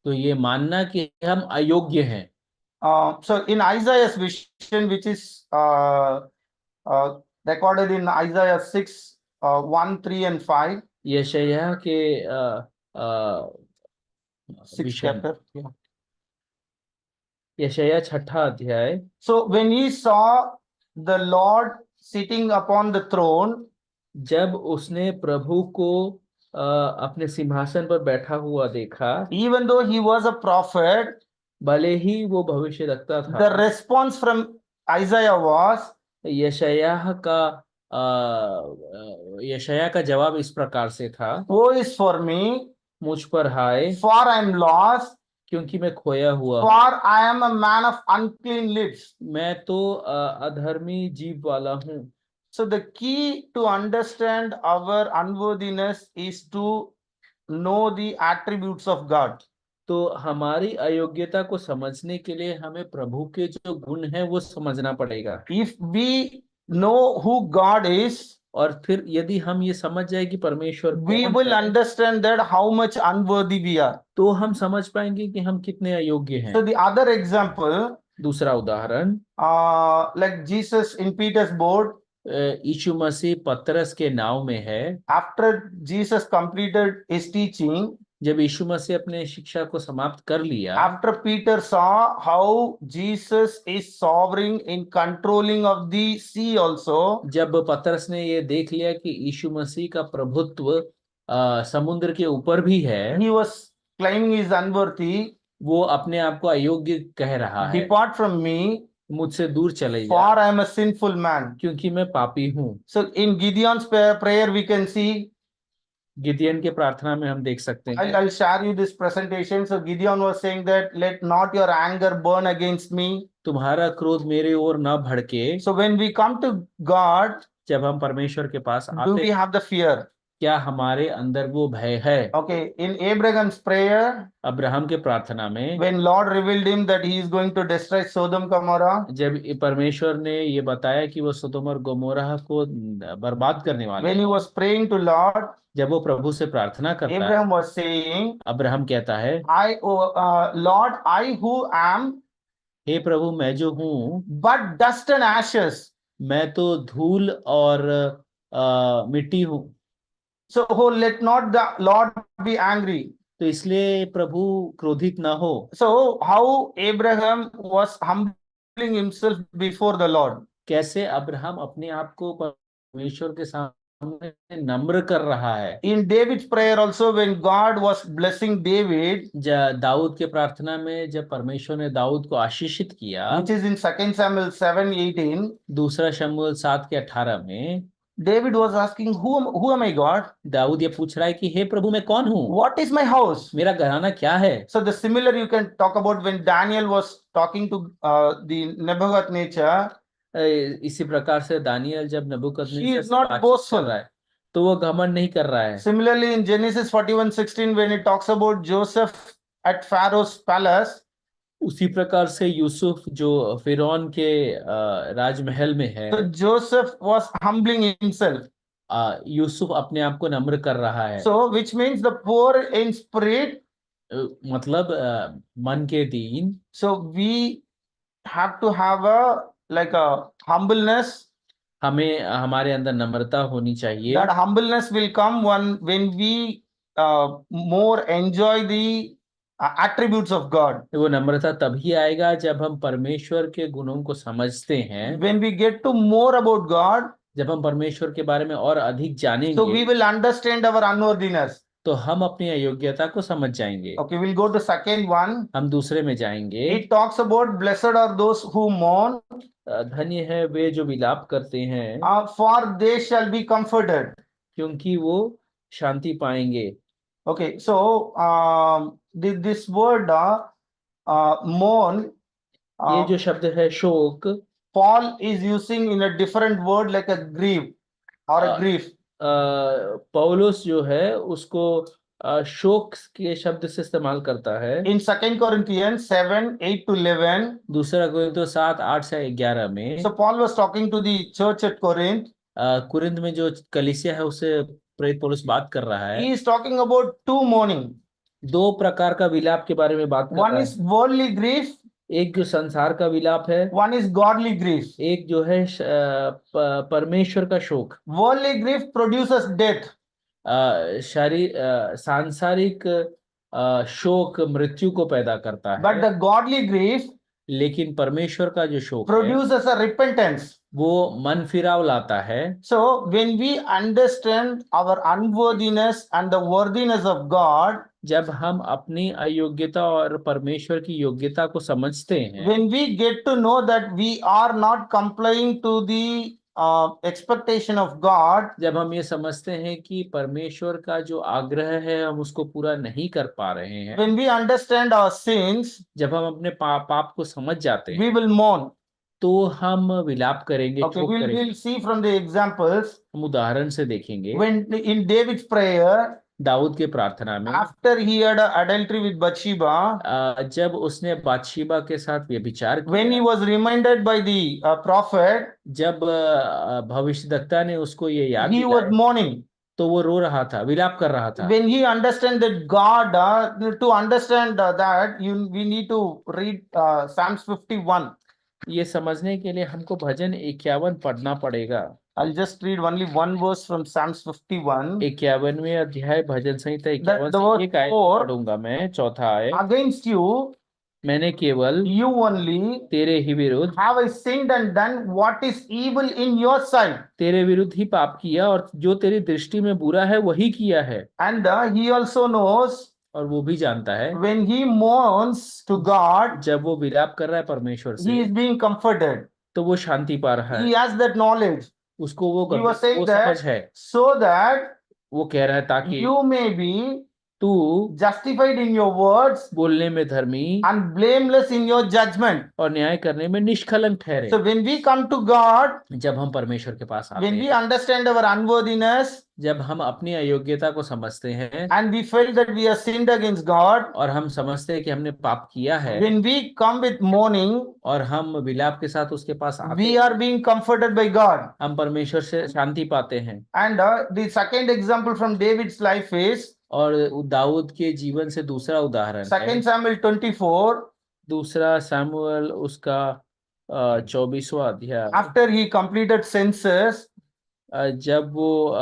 तो ये मानना कि हम अयोग्य हैं। So in Isaiah's vision, which is recorded in Isaiah 6, 1, 3 and 5, यशायाह के अ, 6th विषन, chapter. Yeah. यशायाह 6 अध्याय। So when he saw the Lord sitting upon the throne, जब उसने प्रभु को अपने सिंहासन पर बैठा हुआ देखा, even though he was a prophet, भले ही वो भविष्य रखता था, the response from Isaiah was, यशायाह का यशायाह का जवाब इस प्रकार से था, woe is for me, मुझ पर हाय, for I am lost, क्योंकि मैं खोया हुआ हूँ। for I am a man of unclean lips. मैं तो अधर्मी जीव वाला हूँ। So the key to understand our unworthiness is to know the attributes of God. तो हमारी अयोग्यता को समझने के लिए हमें प्रभु के जो गुण हैं वो समझना पड़ेगा। If we know who God is, और फिर यदि हम ये समझ जाए कि परमेश्वर we कौन will है, understand that how much unworthy we are. तो हम समझ पाएंगे कि हम कितने अयोग्य हैं। So the other example, दूसरा उदाहरण, like Jesus in Peter's boat, यीशु मसीह पतरस के नाव में है। after Jesus completed his teaching, जब यीशु मसीह अपने शिक्षा को समाप्त कर लिया, after Peter saw how Jesus is sovereign in controlling of the sea also, जब पतरस ने ये देख लिया कि यीशु मसीह का प्रभुत्व समुद्र के ऊपर भी है, he was claiming he is unworthy. वो अपने आप को अयोग्य कह रहा है, Depart from me, मुझसे दूर चले जा, for I am a sinful man. क्योंकि मैं पापी हूँ। So in Gideon's prayer we can see, गिदियन के प्रार्थना में हम देख सकते हैं। I'll share you this presentation. So Gideon was saying that let not your anger burn against me. तुम्हारा क्रोध मेरे ओर न भड़के। So when we come to God, जब हम परमेश्वर के पास do आते we have the fear? क्या हमारे अंदर वो भय है? Okay, in Abraham's prayer, Abraham के प्रार्थना में when Lord revealed him that he is going to destroy Sodom Gomorrah, जब परमेश्वर ने ये बताया कि वो सोदोम और गोमोरा को बर्बाद करने वाले when he हैं, was praying to Lord, जब वो प्रभु से प्रार्थना करता है, Abraham was saying, अब्राहम कहता है, Lord, I who am हे प्रभु मैं जो हूँ but dust and ashes. मैं तो धूल और मिट्टी हूँ। So let not the Lord be angry. तो इसलिए प्रभु क्रोधित ना हो। So how Abraham was humbling himself before the Lord. कैसे अब्राहम अपने आप को परमेश्वर के सामने सामने नम्र कर रहा है। In David's prayer also, when God was blessing David, Dawood के प्रार्थना में जब परमेश्वर ने दाऊद को आशीषित किया, which is in 2 Samuel 7:18, दूसरा शमूएल 7:18 में, David was asking, who am I, God? Dawood ये पूछ रहा है कि हे प्रभु मैं कौन हूँ, What is my house? मेरा घराना क्या है। So the similar you can talk about when Daniel was talking to the Nebuchadnezzar. इसी प्रकार से दानियल जब He नबूकदनेस्सर is से not बातचीत कर boastful. रहा है तो वो घमंड नहीं कर रहा है। Similarly, in Genesis 41:16, when it talks about Joseph at Pharaoh's palace, उसी प्रकार से यूसुफ जो फिरौन के राजमहल में है, so Joseph was humbling himself. Yusuf अपने आप को नम्र कर रहा है। So, which means the poor in spirit. मतलब मन के दीन। So we have to have a humbleness. हमें हमारे अंदर नम्रता होनी चाहिए। That humbleness will come when we more enjoy the attributes of God. वो नम्रता तभी आएगा जब हम परमेश्वर के गुणों को समझते हैं। When we get to more about God, जब हम परमेश्वर के बारे में और अधिक जानेंगे, so we will understand our unworthiness. तो हम अपनी अयोग्यता को समझ जाएंगे। Okay, we'll go to second one. हम दूसरे में जाएंगे। It talks about blessed are those who mourn, धन्य है वे जो विलाप करते हैं, for they shall be comforted. क्योंकि वो शांति पाएंगे। Okay, so this word mourn, ये जो शब्द है शोक, Paul is using in a different word like a grief or a grief. पौलुस जो है उसको शोक के शब्द से इस्तेमाल करता है। In 2 Corinthians 7:8-11, दूसरा कोरिन्थियों 7:8 से 11 में, so Paul was talking to the church at Corinth. Corinth में जो कलीसिया है उससे प्रेरित पौलुस बात कर रहा है। He is talking about two mourning. दो प्रकार का विलाप के बारे में बात कर One रहा is है। worldly grief, एक जो संसार का विलाप है, one is godly grief. एक जो है परमेश्वर का शोक। Worldly grief produces death. सांसारिक शोक मृत्यु को पैदा करता But है, the godly grief लेकिन परमेश्वर का जो शोक है produces a repentance. वो मन फिराव लाता है। So when we understand our unworthiness and the worthiness of God, जब हम अपनी अयोग्यता और परमेश्वर की योग्यता को समझते हैं, when we get to know that we are not complying to the expectation of God, जब हम ये समझते हैं कि परमेश्वर का जो आग्रह है हम उसको पूरा नहीं कर पा रहे हैं, when we understand our sins, जब हम अपने पाप को समझ जाते हैं, we will mourn. तो हम विलाप करेंगे, Okay, शोक करेंगे। we'll see from the examples. हम उदाहरण से देखेंगे। When in David's prayer, Dawood के प्रार्थना में, after he had adultery with Bathsheba, जब उसने बातशीबा के साथ व्यभिचार when he किया, was reminded by the prophet, जब भविष्यद्वक्ता ने उसको ये याद he was दिलाया, mourning. तो वो रो रहा था, विलाप कर रहा था। When he understand that God, to understand that, we need to read Psalms 51. ये समझने के लिए हमको भजन 51 पढ़ना पड़ेगा। I'll just read only one verse from Psalms 51. 51वें अध्याय भजन संहिता 51 the से verse एक आयत 4, पढ़ूंगा मैं, चौथा आयत। Against you, मैंने केवल you only, तेरे ही विरुद्ध, have I sinned and done what is evil in your sight. तेरे विरुद्ध ही पाप किया और जो तेरी दृष्टि में बुरा है वही किया है। And he also knows, और वो भी जानता है when he mourns to God, जब वो विलाप कर रहा है परमेश्वर he से, is being comforted. तो वो शांति पा रहा He है, has that knowledge. उसको वो He was saying वो समझ that है। so that वो कह रहा है ताकि you may be तू justified in your words बोलने में धर्मी and blameless in your judgment. और न्याय करने में निष्कलंक ठहरे। So when we come to God, जब हम परमेश्वर के पास आते when we हैं, understand our unworthiness, जब हम अपनी अयोग्यता को समझते हैं and we feel that we have sinned against God, और हम समझते हैं कि हमने पाप किया है, when we come with mourning, और हम विलाप के साथ उसके पास आते we हैं, are being comforted by God. हम परमेश्वर से शांति पाते हैं। And the second example from David's life is और दाऊद के जीवन से दूसरा उदाहरण है 2 Samuel 24. दूसरा सामुएल उसका 24वां अध्याय। After he completed census, जब वो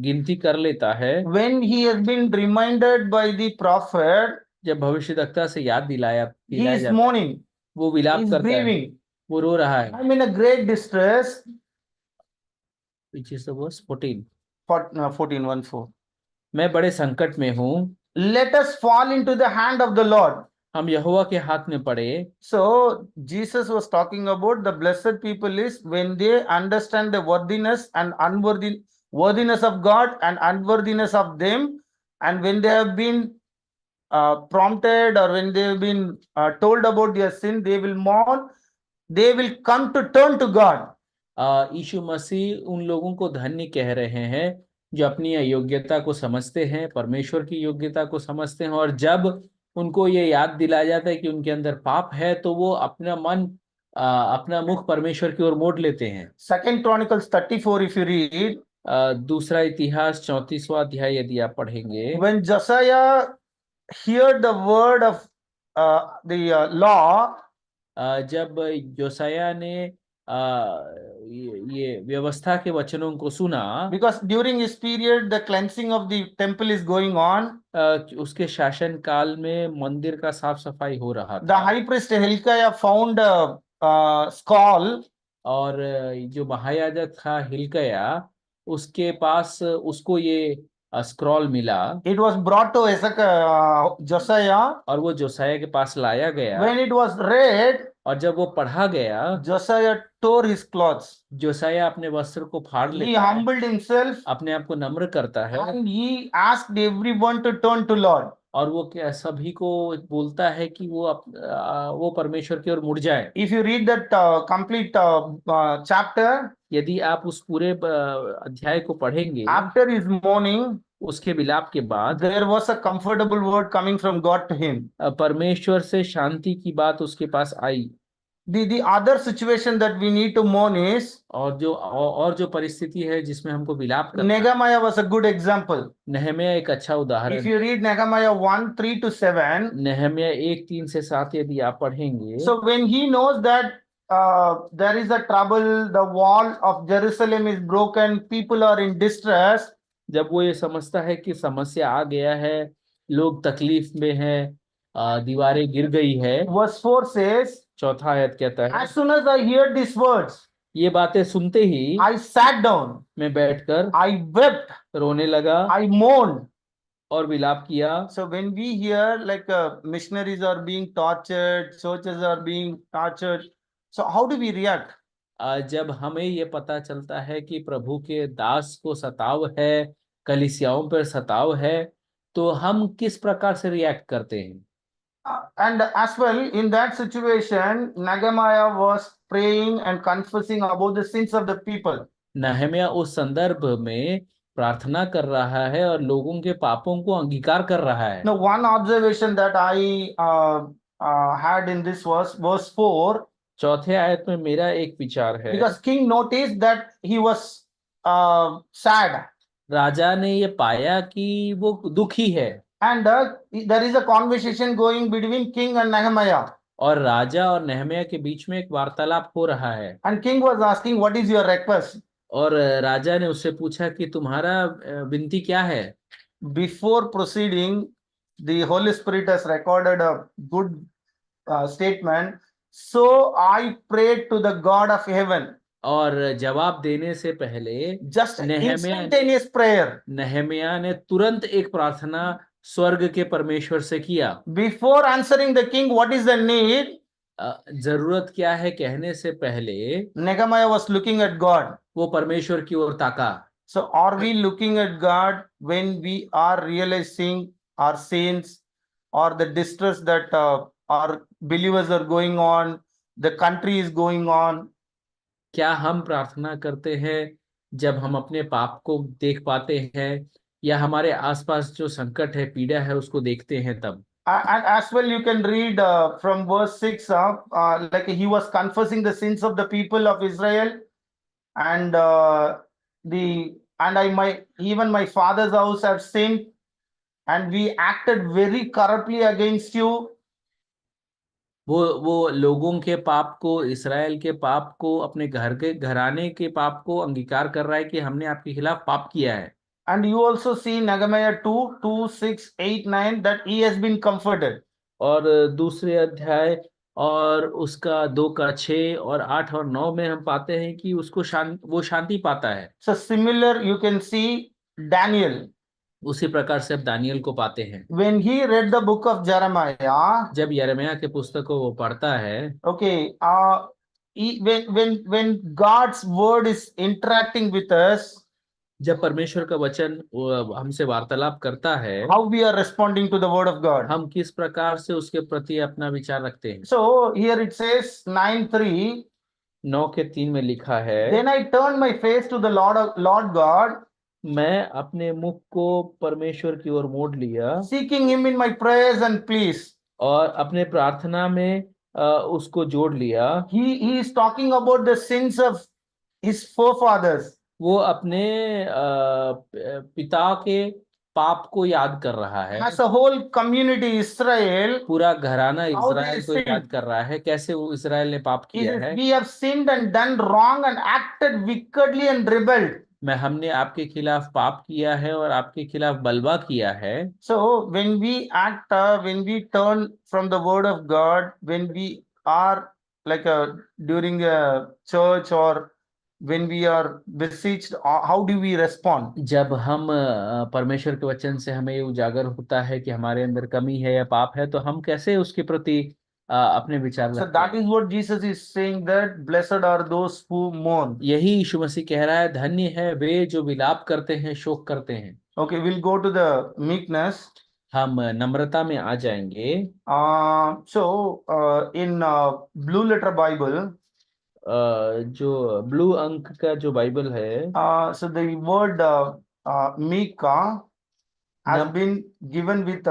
गिनती कर लेता है, when he has been reminded by the prophet, जब भविष्यद्वक्ता से याद he दिलाया is जाता है, mourning, वो he विलाप is करता है, grieving. वो रो रहा है। I'm in a great distress. which is the verse 14. 14:1-4. मैं बड़े संकट में हूँ, Let us fall into the hand of the Lord. हम यहोवा के हाथ में पड़े. So Jesus was talking about the blessed people is when they understand the worthiness and worthiness of God and unworthiness of them, and when they have been prompted or when they have been told about their sin, they will mourn, they will come to turn to God. यीशु मसीह उन लोगों को धन्य कह रहे हैं जो अपनी अयोग्यता को समझते हैं, परमेश्वर की योग्यता को समझते हैं, और जब उनको ये याद दिलाया जाता है कि उनके अंदर पाप है तो वो अपना मुख परमेश्वर की ओर मोड़ लेते हैं. 2 Chronicles 34, if you read, दूसरा इतिहास 34वां अध्याय यदि आप पढ़ेंगे, when Josiah heard the word of the law, जब जोसाया ने ये व्यवस्था के वचनों को सुना, because during his period the cleansing of the temple is going on, उसके शासन काल में मंदिर का साफ सफाई हो रहा the था, high priest Hilkiah found a scroll, और जो महायाजक था हिल्किय्याह, उसके पास उसको ये स्क्रॉल मिला, it was brought to Josiah. और वो जोसाया के पास लाया गया. When it was read, और जब वो पढ़ा गया, Josiah tore his clothes. जोसाया अपने वस्त्र को फाड़ He लेता है, humbled himself अपने आप को नम्र करता है, and he asked everyone to turn to Lord. और वो क्या सभी को बोलता है कि वो परमेश्वर की ओर मुड़ जाए. If you read that complete chapter, यदि आप उस पूरे अध्याय को पढ़ेंगे, after his mourning, उसके विलाप के बाद there was a comfortable word coming from God to him. परमेश्वर से शांति की बात उसके पास आई. The other situation that we need to mourn is, और जो परिस्थिति है जिसमें हमको विलाप करना है, Nehemiah was a good example. नहम्याह एक अच्छा उदाहरण. If you read Nehemiah 1:3-7, नहम्याह 1:3-7 यदि आप पढ़ेंगे, so when he knows that there is a trouble, the wall of Jerusalem is broken, people are in distress, जब वो ये समझता है कि समस्या आ गया है, लोग तकलीफ में हैं, दीवारें गिर गई है, verse 4 says, चौथा आयत कहता है, as soon as I heard these words, ये बातें सुनते ही I sat down, मैं बैठकर I wept, रोने लगा I mourned. और विलाप किया. So when we hear like missionaries are being tortured, churches are being tortured, so how do we react? जब हमें ये पता चलता है कि प्रभु के दास को सताव है, कलीसियाओं पर सताव है, तो हम किस प्रकार से रिएक्ट करते हैं. And as well, in that situation, Nehemiah was praying and confessing about the sins of the people. नहम्याह उस संदर्भ में प्रार्थना कर रहा है और लोगों के पापों को अंगीकार कर रहा है. Now, one observation that I had in this verse 4, चौथे आयत में मेरा एक विचार है, because king noticed that he was sad, राजा ने ये पाया कि वो दुखी है, and there is a conversation going between king and Nehemiah, और राजा और नहम्याह के बीच में एक वार्तालाप हो रहा है. and king was asking, what is your request? और राजा ने उससे पूछा कि तुम्हारा विनती क्या है. Before proceeding, the Holy Spirit has recorded a good statement. So I prayed to the God of heaven. और जवाब देने से पहले Just instantaneous prayer. नहम्याह ने तुरंत एक प्रार्थना स्वर्ग के परमेश्वर से किया. Before answering the king, what is the need? जरूरत क्या है कहने से पहले Nehemiah was looking at God. वो परमेश्वर की ओर ताका. So are we looking at God when we are realizing our sins or the distress that our believers are going on, the country is going on? क्या हम प्रार्थना करते हैं जब हम अपने पाप को देख पाते हैं, या हमारे आसपास जो संकट है, पीड़ा है, उसको देखते हैं तब. And as well, you can read from verse 6, like he was confessing the sins of the people of Israel, and even my father's house have sinned, and we acted very corruptly against you. वो लोगों के पाप को, इस्राएल के पाप को, अपने घराने के पाप को अंगीकार कर रहा है कि हमने आपके खिलाफ पाप किया है. And you also see Nehemiah 2:6, 8, 9 that he has been comforted. और दूसरे अध्याय और उसका 2 का 6 और 8 और 9 में हम पाते हैं कि उसको वो शांति पाता है। So similar, you can see Daniel. उसी प्रकार से अब दानियल को पाते हैं। When he read the book of Jeremiah, जब यिर्मयाह के पुस्तक को वो पढ़ता है, okay, when God's word is interacting with us, जब परमेश्वर का वचन वो हमसे वार्तालाप करता है, how we are responding to the word of God. हम किस प्रकार से उसके प्रति अपना विचार रखते हैं। So here it says 9:3. 9 के 3 में लिखा है, Then I turned my face to the Lord God, मैं अपने मुख को परमेश्वर की ओर मोड़ लिया seeking him in my prayers and pleas. और अपने प्रार्थना में उसको जोड़ लिया। He is talking about the sins of his forefathers. वो अपने पिता के पाप को याद कर रहा है। As a whole community, Israel, पूरा घराना How they इज़राइल को sinned. याद कर रहा है, कैसे वो इज़राइल ने पाप it किया is, है। we have sinned and done wrong and acted wickedly and rebelled. हमने आपके खिलाफ पाप किया है और आपके खिलाफ बलवा किया है। So when we act, when we turn from the word of God, when we are like during a church or when we are beseeched, how do we respond? जब हम परमेश्वर के वचन से हमें ये उजागर होता है कि हमारे अंदर कमी है या पाप है, तो हम कैसे उसके प्रति अपने विचार So रखते that हैं। is what Jesus is saying, that blessed are those who mourn. यही यीशु मसीह कह रहा है, धन्य है वे जो विलाप करते हैं, शोक करते हैं। Okay, we'll go to the meekness. हम नम्रता में आ जाएंगे। In Blue Letter Bible, जो ब्लू अंक का जो बाइबल है, so the word meek has Nam- been given with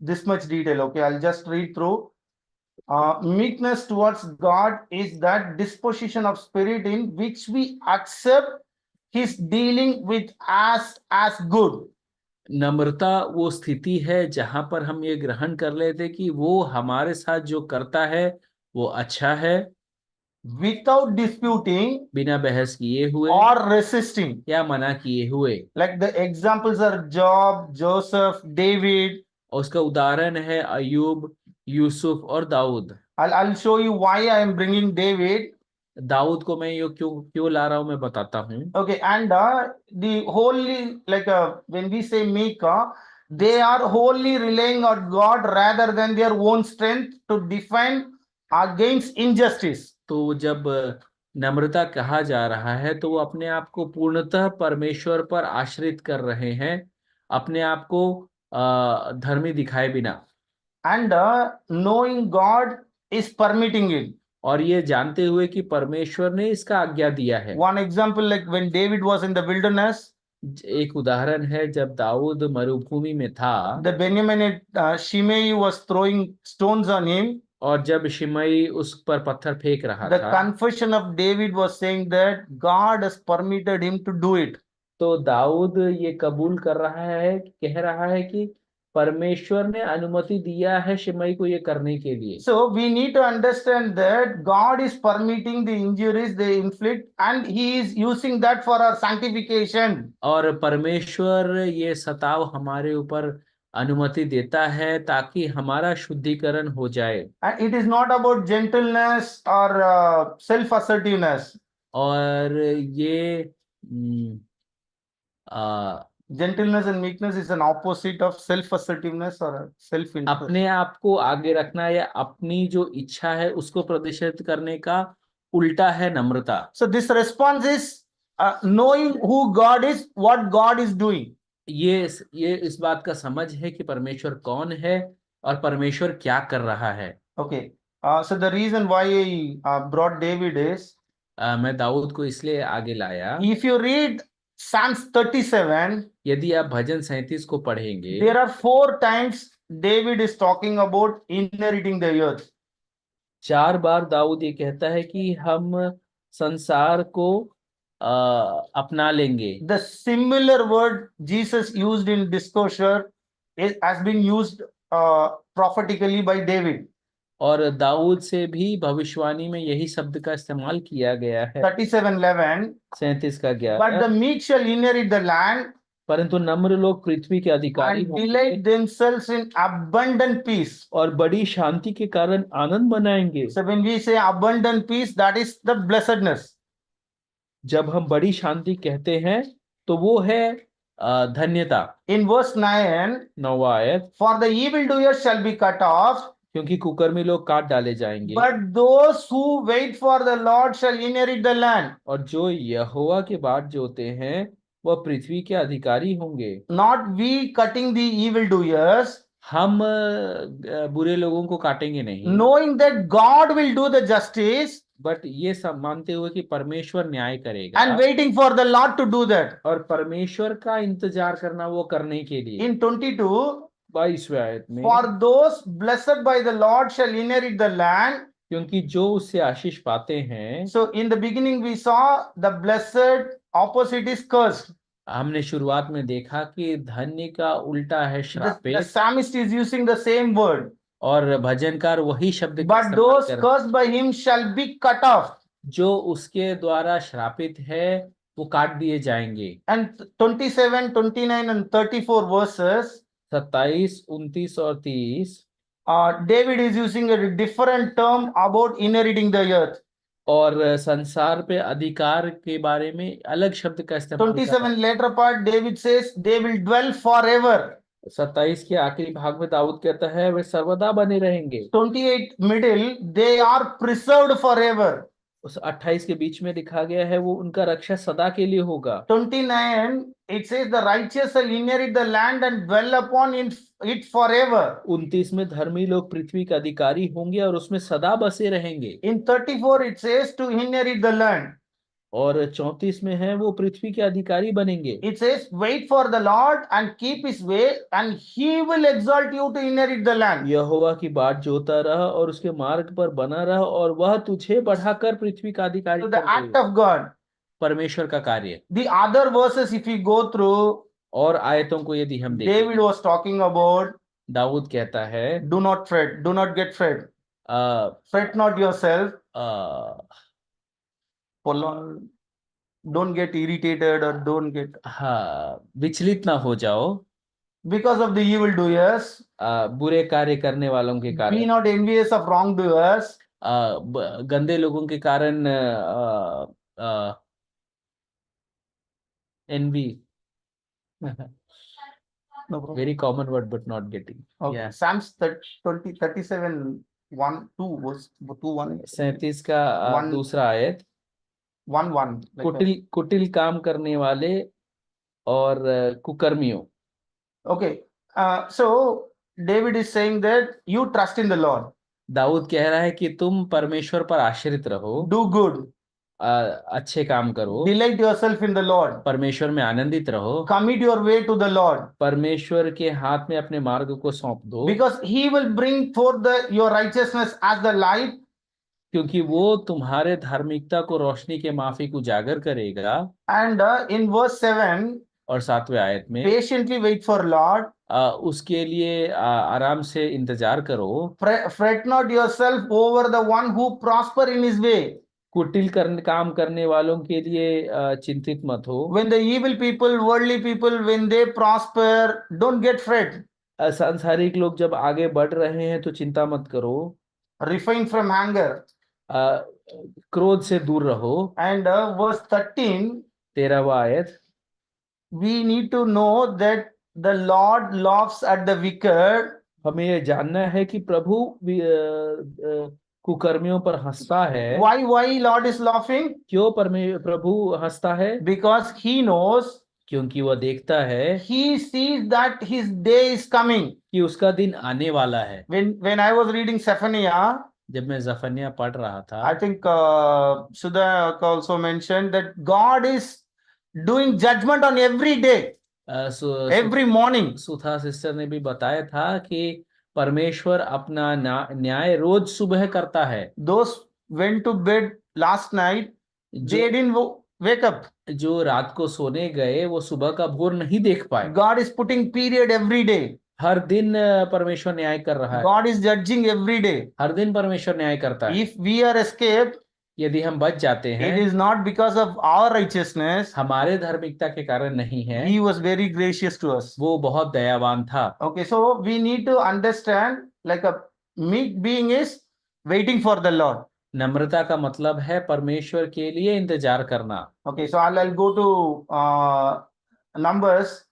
this much detail. Okay, I'll just read through. Meekness towards God is that disposition of spirit in which we accept his dealing with us as good. नम्रता वो स्थिति है जहां पर हम ये ग्रहण कर लेते कि वो हमारे साथ जो करता है वो अच्छा है, Without disputing बिना बहस किए हुए or resisting. या मना किए हुए। Like the examples are Job, Joseph, David. और उसका उदाहरण है अयूब, यूसुफ और Dawood. I'll show you why I am bringing David. Dawood को मैं ये क्यों ला रहा हूं, मैं बताता हूँ। Okay, and the wholly, like when we say meek, they are wholly relying on God rather than their own strength to defend against injustice. तो जब नम्रता कहा जा रहा है तो वो अपने आप को पूर्णतः परमेश्वर पर आश्रित कर रहे हैं, अपने आप को धर्मी दिखाए बिना। And knowing God is permitting it. और ये जानते हुए कि परमेश्वर ने इसका आज्ञा दिया है। One example, like when David was in the wilderness, एक उदाहरण है जब दाऊद मरुभूमि में था, the Benjaminite Shimei was throwing stones on him. और जब शिमई उस पर पत्थर फेंक रहा The था, confession of David was saying that God has permitted him to do it. तो दाऊद ये कबूल कर रहा है, कह रहा है कि परमेश्वर ने अनुमति दिया है शिमई को ये करने के लिए। So we need to understand that God is permitting the injuries they inflict and he is using that for our sanctification. और परमेश्वर ये सताव हमारे ऊपर अनुमति देता है ताकि हमारा शुद्धिकरण हो जाए। And it is not about gentleness or self-assertiveness. और ये Gentleness and meekness is an opposite of self-assertiveness or self-interest. अपने आप को आगे रखना या अपनी जो इच्छा है उसको प्रदर्शित करने का उल्टा है नम्रता। So this response is knowing who God is, what God is doing. ये इस बात का समझ है कि परमेश्वर कौन है और परमेश्वर क्या कर रहा है। Okay. So the reason why I brought David is, मैं दाऊद को इसलिए आगे लाया, if you read Psalms 37, यदि आप भजन 37 को पढ़ेंगे, there are 4 times David is talking about inheriting the earth. 4 बार दाऊद ये कहता है कि हम संसार को अपना लेंगे। The similar word Jesus used in disclosure has been used prophetically by David. और दाऊद से भी भविष्यवाणी में यही शब्द का इस्तेमाल किया गया है। 37:11. 37 का 11। But the meek shall inherit the land, परंतु नम्र लोग पृथ्वी के अधिकारी and होंगे delight themselves in abundant peace. और बड़ी शांति के कारण आनंद मनाएंगे। So when we say abundant peace, that is the blessedness. जब हम बड़ी शांति कहते हैं तो वो है धन्यता। In verse 9, 9वां आयत, for the evildoers shall be cut off, क्योंकि कुकर्मी लोग काट डाले जाएंगे but those who wait for the Lord shall inherit the land. और जो यहोवा के बाट जोते हैं वह पृथ्वी के अधिकारी होंगे। Not we cutting the evildoers, हम बुरे लोगों को काटेंगे नहीं, knowing that God will do the justice but ये सब मानते हुए कि परमेश्वर न्याय करेगा and waiting for the Lord to do that. और परमेश्वर का इंतजार करना वो करने के लिए। In 22, 22वें आयत में, for those blessed by the Lord shall inherit the land. क्योंकि जो उससे आशीष पाते हैं। So in the beginning we saw the blessed opposite is cursed. हमने शुरुआत में देखा कि धन्य का उल्टा है The श्रापित psalmist is using the same word. और भजनकार वही शब्द का But इस्तेमाल those कर रहे हैं। cursed by him shall be cut off. जो उसके द्वारा श्रापित है वो काट दिए जाएंगे। And 27, 29 and 34 verses, 27, 29 और 30 David is using a different term about inheriting the earth. और संसार पे अधिकार के बारे में अलग शब्द का इस्तेमाल कर रहा 27 later part, David says they will dwell forever. है। 27 के आखिरी भाग में दाऊद कहता है वे सर्वदा बने रहेंगे। 28 middle, they are preserved forever. उस 28 के बीच में लिखा गया है वो उनका रक्षा सदा के लिए होगा। 29, it says the righteous shall inherit the land and dwell upon it forever. 29 में धर्मी लोग पृथ्वी के अधिकारी होंगे और उसमें सदा बसे रहेंगे। In 34, it says to inherit the land. और 34 में है वो पृथ्वी के अधिकारी बनेंगे। It says, wait for the Lord and keep his way, and he will exalt you to inherit the land. यहोवा की बाट जोता रह और उसके मार्ग पर बना रह और वह तुझे बढ़ाकर पृथ्वी का अधिकारी So the कर act देगा। of God. परमेश्वर का कार्य। The other verses, if we go through, और आयतों को यदि हम देखें, David was talking about, Dawood कहता है do not fret, do not get fret. Uh, Fret not yourself. Uh, Don't get irritated or don't get, हाँ, विचलित ना हो जाओ because of the evildoers. बुरे कार्य करने वालों के Be कारण, not envious of wrongdoers. गंदे लोगों के कारण envy No problem. very common word but not getting. Okay. Yeah. Psalms 37, 1, 2, verse 2, 1. 37 का One- दूसरा आयत, 1, 1. Like that. कुटिल काम करने वाले और कुकर्मियों। Okay. So David is saying that you trust in the Lord. Dawood कह रहा है कि तुम परमेश्वर पर आश्रित रहो, Do good. अच्छे काम करो, Delight yourself in the Lord. परमेश्वर में आनंदित रहो, Commit your way to the Lord. परमेश्वर के हाथ में अपने मार्ग को सौंप दो, Because he will bring forth your righteousness as the light. क्योंकि वो तुम्हारे धार्मिकता को रोशनी के माफिक उजागर करेगा। And in verse 7, और 7वें आयत में patiently wait for Lord. उसके लिए आराम से इंतजार करो। Fret not yourself over the one who prosper in his way. कुटिल काम करने वालों के लिए चिंतित मत हो। When the evil people, worldly people, when they prosper, don't get fret. सांसारिक लोग जब आगे बढ़ रहे हैं तो चिंता मत करो। Refrain from anger. क्रोध से दूर रहो। And verse 13, 13वां आयत, we need to know that the Lord laughs at the wicked. हमें ये जानना है कि प्रभु कुकर्मियों पर हंसता है। Why Lord is laughing? क्यों प्रभु हंसता है? Because he knows, क्योंकि वह देखता है he sees that his day is coming. कि उसका दिन आने वाला है। When I was reading Zephaniah, जब मैं जफन्या पढ़ रहा था, I think Sudha also mentioned that God is doing judgment on every day, every morning. Sudha sister ने भी बताया था कि परमेश्वर अपना न्याय रोज सुबह करता है। Those went to bed last night, they didn't wake up. जो रात को सोने गए वो सुबह का भोर नहीं देख पाए। God is putting period every day. हर दिन परमेश्वर न्याय कर रहा है। God is judging every day. हर दिन परमेश्वर न्याय करता है। If we are escaped, यदि हम बच जाते it हैं, is not because of our righteousness. हमारे धार्मिकता के कारण नहीं है, He was very gracious to us. वो बहुत दयावान था। Okay, so we need to understand like a meek being is waiting for the Lord. नम्रता का मतलब है परमेश्वर के लिए इंतजार करना। Okay, so I'll go to Numbers.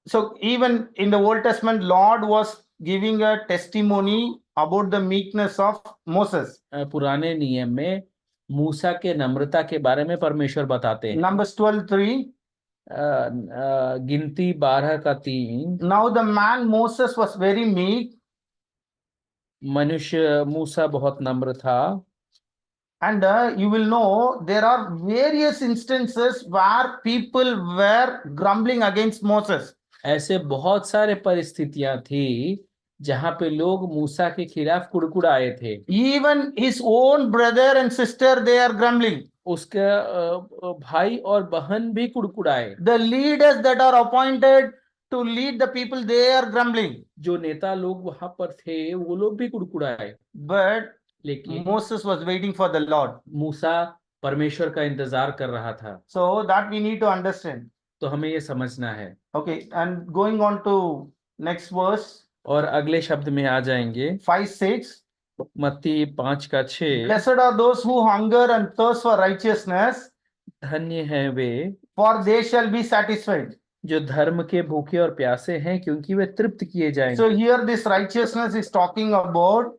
So even in the Old Testament, Lord was giving a testimony about the meekness of Moses. पुराने नियम में मूसा के नम्रता के बारे में परमेश्वर बताते हैं। Numbers 12:3. गिनती 12:3। Now the man Moses was very meek, मनुष्य मूसा बहुत नम्र था। and you will know there are various instances where people were grumbling against Moses. ऐसे बहुत सारे परिस्थितियां थी जहां पे लोग मूसा के खिलाफ कुड़कुड़ाए थे। Even his own brother and sister, they are grumbling. उसके भाई और बहन भी कुड़कुड़ाए। The leaders that are appointed to lead the people, they are grumbling. जो नेता लोग वहां पर थे वो लोग भी कुड़कुड़ाए। But लेकिन Moses was waiting for the Lord. मूसा परमेश्वर का इंतजार कर रहा था। So that we need to understand. तो हमें ये समझना है। Okay, and going on to next verse, और अगले शब्द में आ जाएंगे 5:6. मत्ती 5:6। Blessed are those who hunger and thirst for righteousness, धन्य है वे for they shall be satisfied. जो धर्म के भूखे और प्यासे हैं, क्योंकि वे तृप्त किए So जाएंगे। here this righteousness is talking about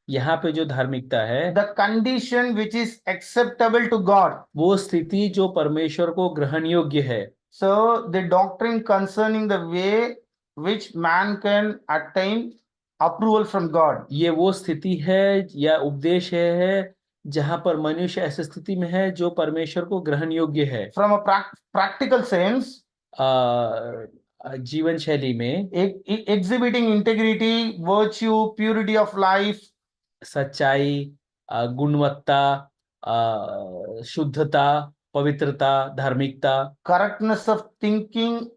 यहाँ पे जो धार्मिकता है the condition which is acceptable to God. वो स्थिति जो परमेश्वर को ग्रहण योग्य है। So the doctrine concerning the way which man can attain approval from God. ये वो स्थिति है या उपदेश है जहां पर मनुष्य ऐसी स्थिति में है जो परमेश्वर को ग्रहण योग्य है। From a practical sense, जीवन शैली में exhibiting integrity, virtue, purity of life, सच्चाई, गुणवत्ता, शुद्धता, पवित्रता, धार्मिकता, correctness of thinking,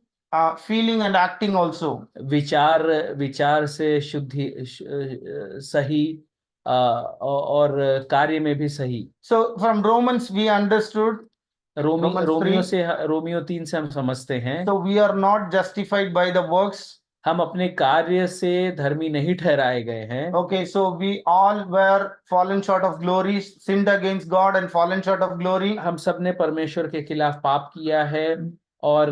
feeling and acting also. विचार से शुद्धि, सही, और कार्य में भी सही। So from Romans we understood. Romans 3. Romeo 3 से हम समझते हैं। So we are not justified by the works. हम अपने कार्य से धर्मी नहीं ठहराए गए हैं। Okay, so we all were fallen short of glory, sinned against God and fallen short of glory. हम सब ने परमेश्वर के खिलाफ पाप किया है और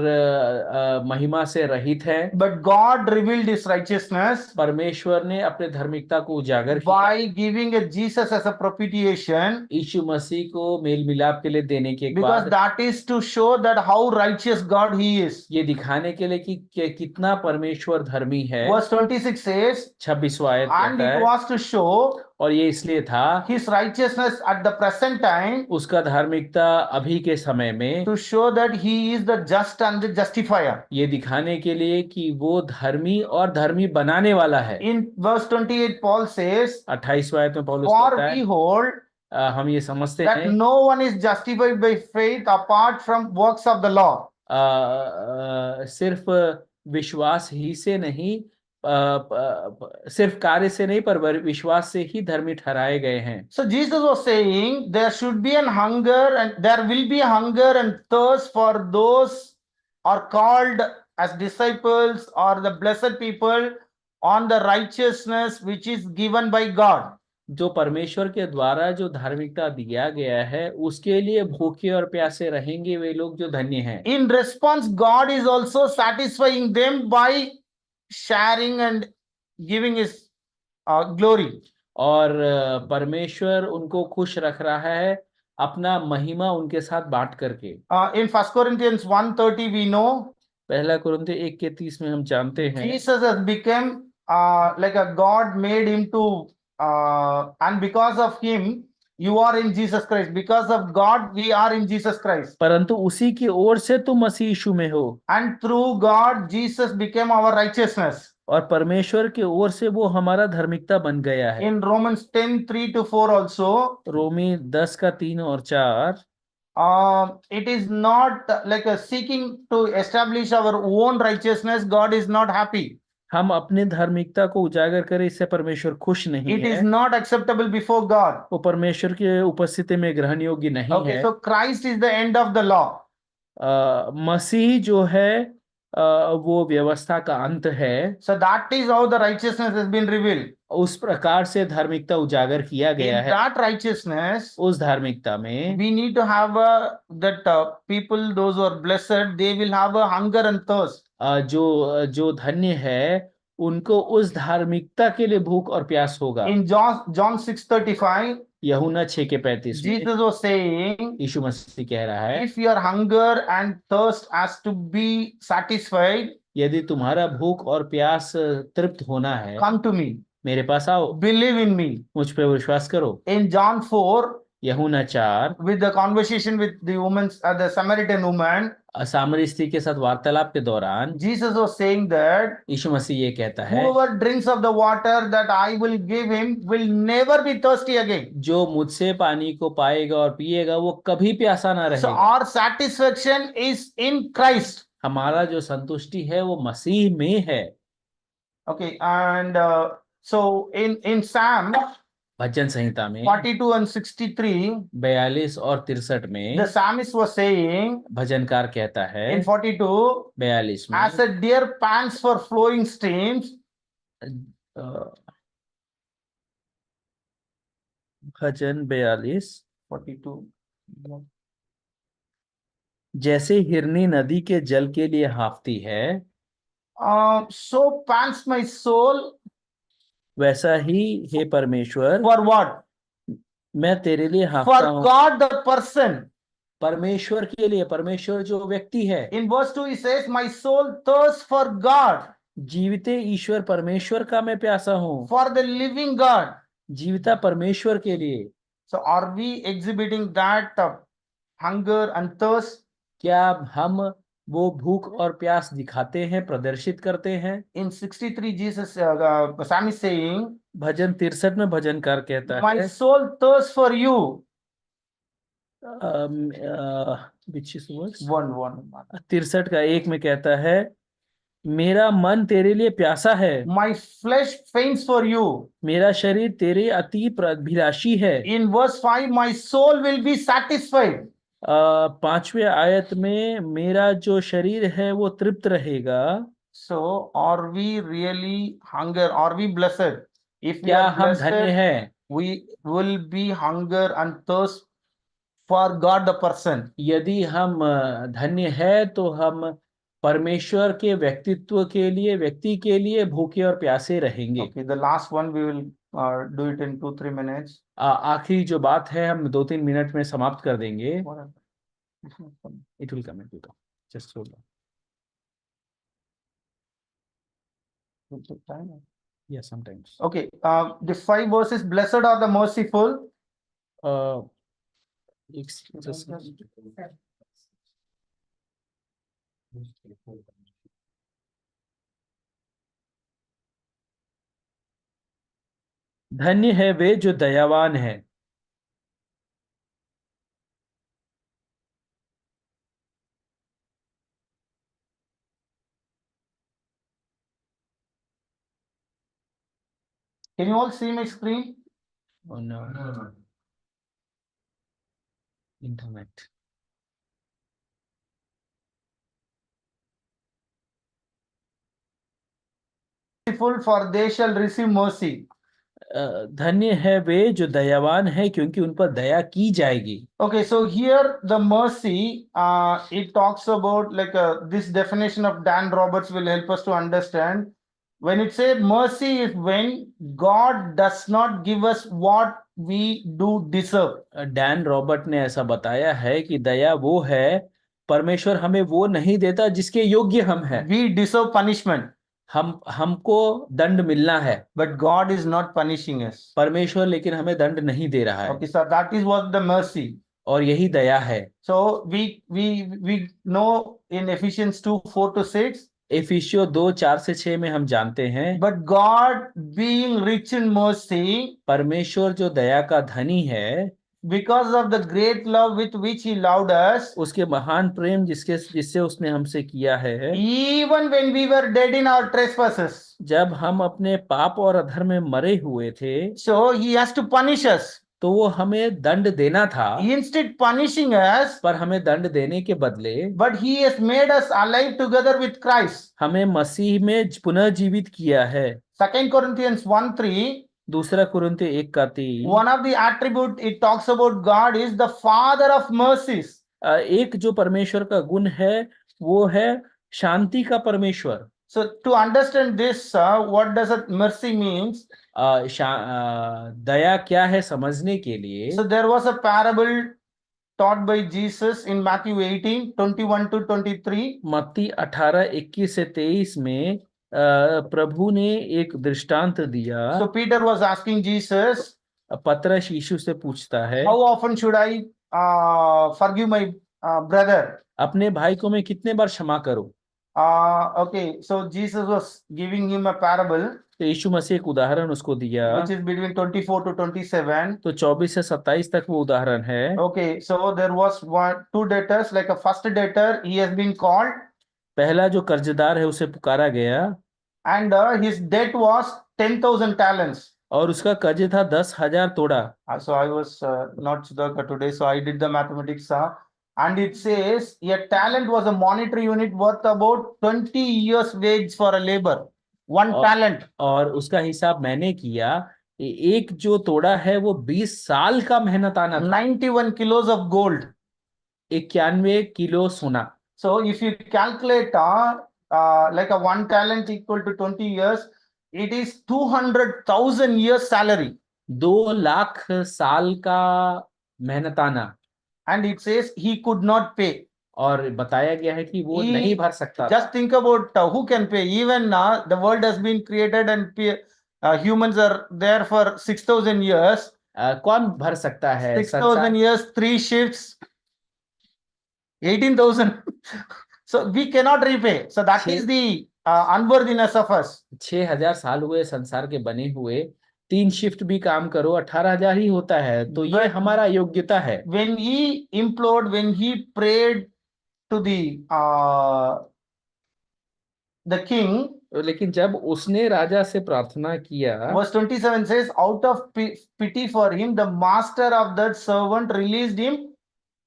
महिमा से रहित है। But God revealed his righteousness परमेश्वर ने अपने धार्मिकता को उजागर by किया giving a Jesus as a propitiation, यीशु मसीह को मेल मिलाप के लिए देने के because बाद, that is to show that how righteous God he is. ये दिखाने के लिए कि कितना परमेश्वर धर्मी है। Verse 26 says, 26वां आयत and कहता it है, was to show और ये इसलिए था his righteousness at the present time, उसका धार्मिकता अभी के समय में, to show that he is the just and the justifier. ये दिखाने के लिए कि वो धर्मी और धर्मी बनाने वाला है। In verse 28 Paul says, 28वां आयत में पौलुस for कहता we है, hold हम ये समझते that हैं no one is justified by faith apart from works of the law. सिर्फ विश्वास ही से नहीं, सिर्फ कार्य से नहीं, पर विश्वास से ही धर्मी ठहराए गए हैं। So Jesus was saying there should be an hunger and there will be a hunger and thirst for those are called as disciples or the blessed people on the righteousness which is given by God. जो परमेश्वर के द्वारा जो धार्मिकता दिया गया है उसके लिए भूखे और प्यासे रहेंगे वे लोग जो धन्य हैं। In response, God is also satisfying them by sharing and giving his glory. और परमेश्वर उनको खुश रख रहा है अपना महिमा उनके साथ बांट करके। In 1 Corinthians 1:30 we know पहला कुरिन्थियों 1:30 में हम जानते हैं Jesus has become like a God made him to and because of him you are in Jesus Christ. Because of God we are in Jesus Christ. परंतु उसी की ओर से तुम मसीह यीशु में हो, And through God Jesus became our righteousness. और परमेश्वर की ओर से वो हमारा धार्मिकता बन गया है। In Romans 10:3-4 also, रोमी 10:3 और 4, it is not like a seeking to establish our own righteousness. God is not happy. हम अपने धार्मिकता को उजागर करें, इससे परमेश्वर खुश नहीं It is है, not acceptable before God. वो परमेश्वर की उपस्थिति में ग्रहण योग्य नहीं Okay, है। so Christ is the end of the law. मसीह जो है वो व्यवस्था का अंत है। So that is how the righteousness has been revealed. उस प्रकार से धार्मिकता उजागर किया गया In है। that righteousness, उस धार्मिकता में we need to have that people, those who are blessed, they will have a hunger and thirst. जो धन्य है उनको उस धार्मिकता के लिए भूख और प्यास होगा। In John 6:35, यूहन्ना 6:35 में Jesus was saying, यीशु मसीह कह रहा है, if your hunger and thirst has to be satisfied, यदि तुम्हारा भूख और प्यास तृप्त होना है, come to me, मेरे पास आओ, believe in me. मुझ पे विश्वास करो। In John 4, यूहन्ना 4 with the conversation with the woman, the Samaritan woman, सामरी स्त्री के साथ वार्तालाप के दौरान Jesus was saying that यीशु मसीह ये कहता है, whoever drinks of the water that I will give him will never be thirsty again. जो मुझसे पानी को पाएगा और पिएगा वो कभी प्यासा ना So रहेगा। our satisfaction is in Christ. हमारा जो संतुष्टि है वो मसीह में है। Okay, and so in Psalm भजन संहिता में 42 and 63, 42 और 63 में the psalmist was saying भजनकार कहता है, in 42, 42 में, as a deer pants for flowing streams, भजन 42, 42. जैसे हिरनी नदी के जल के लिए हाँफती है, So pants my soul वैसा ही हे परमेश्वर for what? मैं तेरे लिए For हाँफता हूँ। God the person. परमेश्वर के लिए, परमेश्वर जो व्यक्ति है। In verse 2 he says, my soul thirsts for God, जीविते ईश्वर परमेश्वर का मैं प्यासा हूँ, for the living God. जीविता परमेश्वर के लिए। So are we exhibiting that hunger and thirst? क्या हम वो भूख और प्यास दिखाते हैं, प्रदर्शित करते हैं? In 63 Jesus, Sam is saying, भजन 63 में भजनकार कहता my है, soul thirsts for you. which is verse? 1. 63 का 1 में कहता है, मेरा मन तेरे लिए प्यासा है, My flesh faints for you. मेरा शरीर तेरे अति अभिलाषी है। In verse 5, my soul will be satisfied. 5वें आयत में मेरा जो शरीर है वो तृप्त रहेगा। So are we really hunger? Are we blessed? If we क्या are हम धन्य blessed, हैं? we will be hunger and thirst for God the person. यदि हम धन्य है तो हम परमेश्वर के व्यक्तित्व के लिए, व्यक्ति के लिए भूखे और प्यासे रहेंगे। Okay, the last one we will do it in 2-3 minutes. आखिरी जो बात है हम 2-3 मिनट में समाप्त कर देंगे। It will come, just hold on. Yeah, sometimes. Okay, the 5 verses, blessed are the merciful. Just धन्य है वे जो दयावान है। Can you all see my screen? Oh no. Internet. Merciful, for they shall receive mercy. धन्य है वे जो दयावान है क्योंकि उन पर दया की जाएगी। Okay, so here the mercy, it talks about like this definition of Dan Roberts will help us to understand. When it says mercy is when God does not give us what we do deserve. Dan Robert ने ऐसा बताया है कि दया वो है, परमेश्वर हमें वो नहीं देता जिसके योग्य हम हैं। We deserve punishment, हमको दंड मिलना है, but God is not punishing us. परमेश्वर लेकिन हमें दंड नहीं दे रहा है। Okay, so that is what the mercy. और यही दया है। So we know in Ephesians 2:4-6. इफिसियों 2:4-6 में हम जानते हैं, But God being rich in mercy, परमेश्वर जो दया का धनी है, because of the great love with which he loved us, उसके महान प्रेम जिससे उसने हमसे किया है, even when we were dead in our trespasses. जब हम अपने पाप और अधर्म में मरे हुए थे, So he has to punish us. तो वो हमें दंड देना था, Instead punishing us, पर हमें दंड देने के बदले but he has made us alive together with Christ. हमें मसीह में पुनः जीवित किया है। 2 Corinthians 1:3, दूसरा कुरिन्ती 1:3, one of the attribute it talks about God is the Father of mercies. एक जो परमेश्वर का गुण है वो है शांति का परमेश्वर। So to understand this, what does it mercy means? दया क्या है समझने के लिए, So there was a parable taught by Jesus in Matthew 18:21 to 23. मत्ती 18:21 से 23 में प्रभु ने एक दृष्टांत दिया। So Peter was asking Jesus, पतरस यीशु से पूछता है, how often should I forgive my brother? अपने भाई को मैं कितने बार क्षमा करूं? Okay, so Jesus was giving him a parable तो यीशु मसीह एक उदाहरण उसको दिया, which is between 24 to 27. तो 24 से 27 तक वो उदाहरण है। Okay, so there was two debtors, like a first debtor, he has been called, पहला जो कर्जदार है उसे पुकारा गया and his debt was 10,000 talents. और उसका कर्ज था 10,000 तोड़ा। So I was not Sudhakar today, so I did the mathematics. And it says a talent was a monetary unit worth about 20 years wage for a labor. One talent. और उसका हिसाब मैंने किया, एक जो तोड़ा है वो 20 साल का मेहनताना था। 91 kilos of gold. 91 किलो सोना। So if you calculate like a one talent equal to 20 years, it is 200,000 years salary. 2 lakh साल का मेहनताना। And it says he could not pay. और बताया गया है कि वो नहीं भर सकता। Just think about who can pay. Even the world has been created and humans are there for 6,000 years. कौन भर सकता है? 6,000 years, 3 shifts, 18,000. So we cannot repay. So that is the unworthiness of us. 6,000 साल हुए संसार के बने हुए, 3 शिफ्ट भी काम करो 18,000 ही होता है, तो ये हमारा योग्यता है। When he implored, when he prayed to the king, लेकिन जब उसने राजा से प्रार्थना किया, verse 27 says, out of pity for him, the master of that servant released him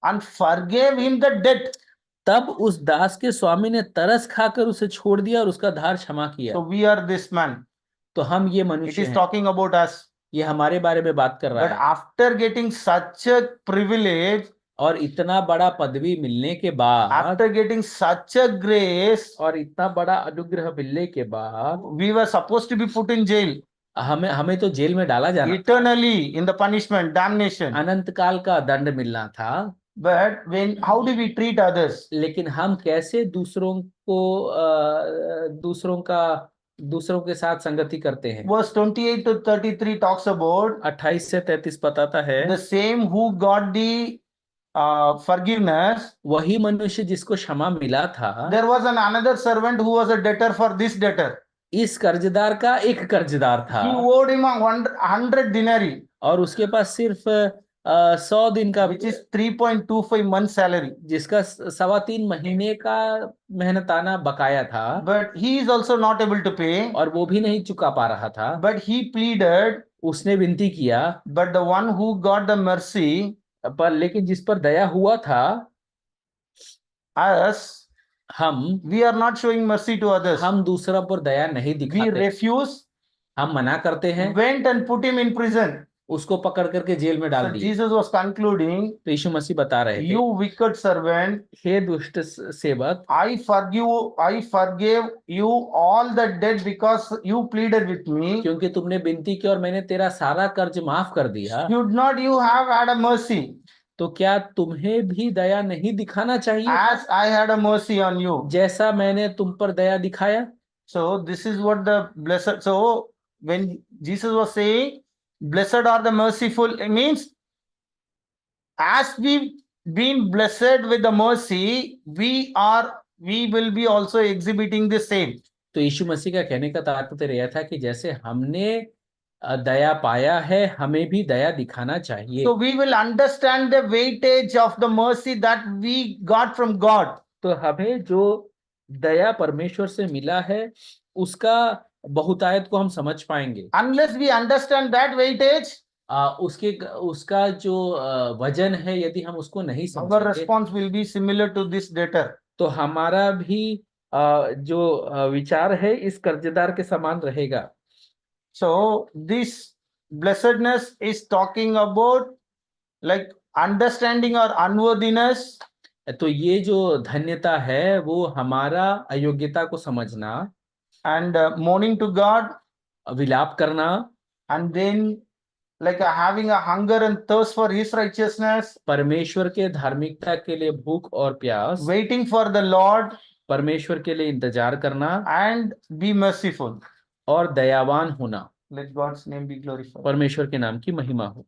and forgave him the debt. तब उस दास के स्वामी ने तरस खाकर उसे छोड़ दिया और उसका धार क्षमा किया। So we are this man. तो हम ये It मनुष्य is हैं। talking about us. ये हमारे बारे में बात कर रहा But है। after getting such a privilege, और इतना बड़ा पदवी मिलने के बाद, after getting such a grace, और इतना बड़ा अनुग्रह मिलने के बाद, we were supposed to be put in jail हमें तो जेल में डाला जाना, eternally in the punishment, damnation. अनंत काल का दंड मिलना था। But how do we treat others? लेकिन हम कैसे दूसरों के साथ संगति करते हैं? Verse 28 to 33 talks about 28 से 33 बताता है, the same who got the forgiveness. वही मनुष्य जिसको क्षमा मिला था, There was another servant who was a debtor for this debtor. इस कर्जदार का एक कर्जदार था, He owed him 100 denarii, और उसके पास सिर्फ 100 दिन का, which is 3.25 months salary. जिसका 3.25 महीने का मेहनताना बकाया था। But he is also not able to pay. और वो भी नहीं चुका पा रहा था। But he pleaded. उसने विनती किया। But the one who got the mercy, पर लेकिन जिस पर दया हुआ था, us, हम, we are not showing mercy to others. हम दूसरों पर दया नहीं We दिखाते, refuse. हम मना करते हैं, Went and put him in prison. उसको पकड़ करके जेल में डाल So दिया। Jesus was concluding, तो यीशु मसीह बता रहे थे, you wicked servant, हे दुष्ट सेवक, I forgave you all the debt because you pleaded with me. क्योंकि तुमने विनती की और मैंने तेरा सारा कर्ज माफ कर दिया, Should not you have had a mercy तो क्या तुम्हें भी दया नहीं दिखाना चाहिए as I had a mercy on you? जैसा मैंने तुम पर दया दिखाया? So this is what the blessed, so when Jesus was saying, blessed are the merciful, it means as we've been blessed with the mercy, we will be also exhibiting the same. तो यीशु मसीह का कहने का तात्पर्य यह था कि जैसे हमने दया पाया है, हमें भी दया दिखाना चाहिए। So we will understand the weightage of the mercy that we got from God. तो हमें जो दया परमेश्वर से मिला है उसका बहुतायत को हम समझ पाएंगे। Unless we understand that weightage, उसका जो वजन है, यदि हम उसको नहीं our समझेंगे response will be similar to this debtor. तो हमारा भी जो विचार है इस कर्जदार के समान रहेगा। So this blessedness is talking about like understanding our unworthiness तो ये जो धन्यता है वो हमारा अयोग्यता को समझना, and mourning to God, विलाप करना, and then like having a hunger and thirst for His righteousness, परमेश्वर के धार्मिकता के लिए भूख और प्यास, waiting for the Lord, परमेश्वर के लिए इंतजार करना and be merciful. और दयावान होना। Let God's name be glorified. परमेश्वर के नाम की महिमा हो।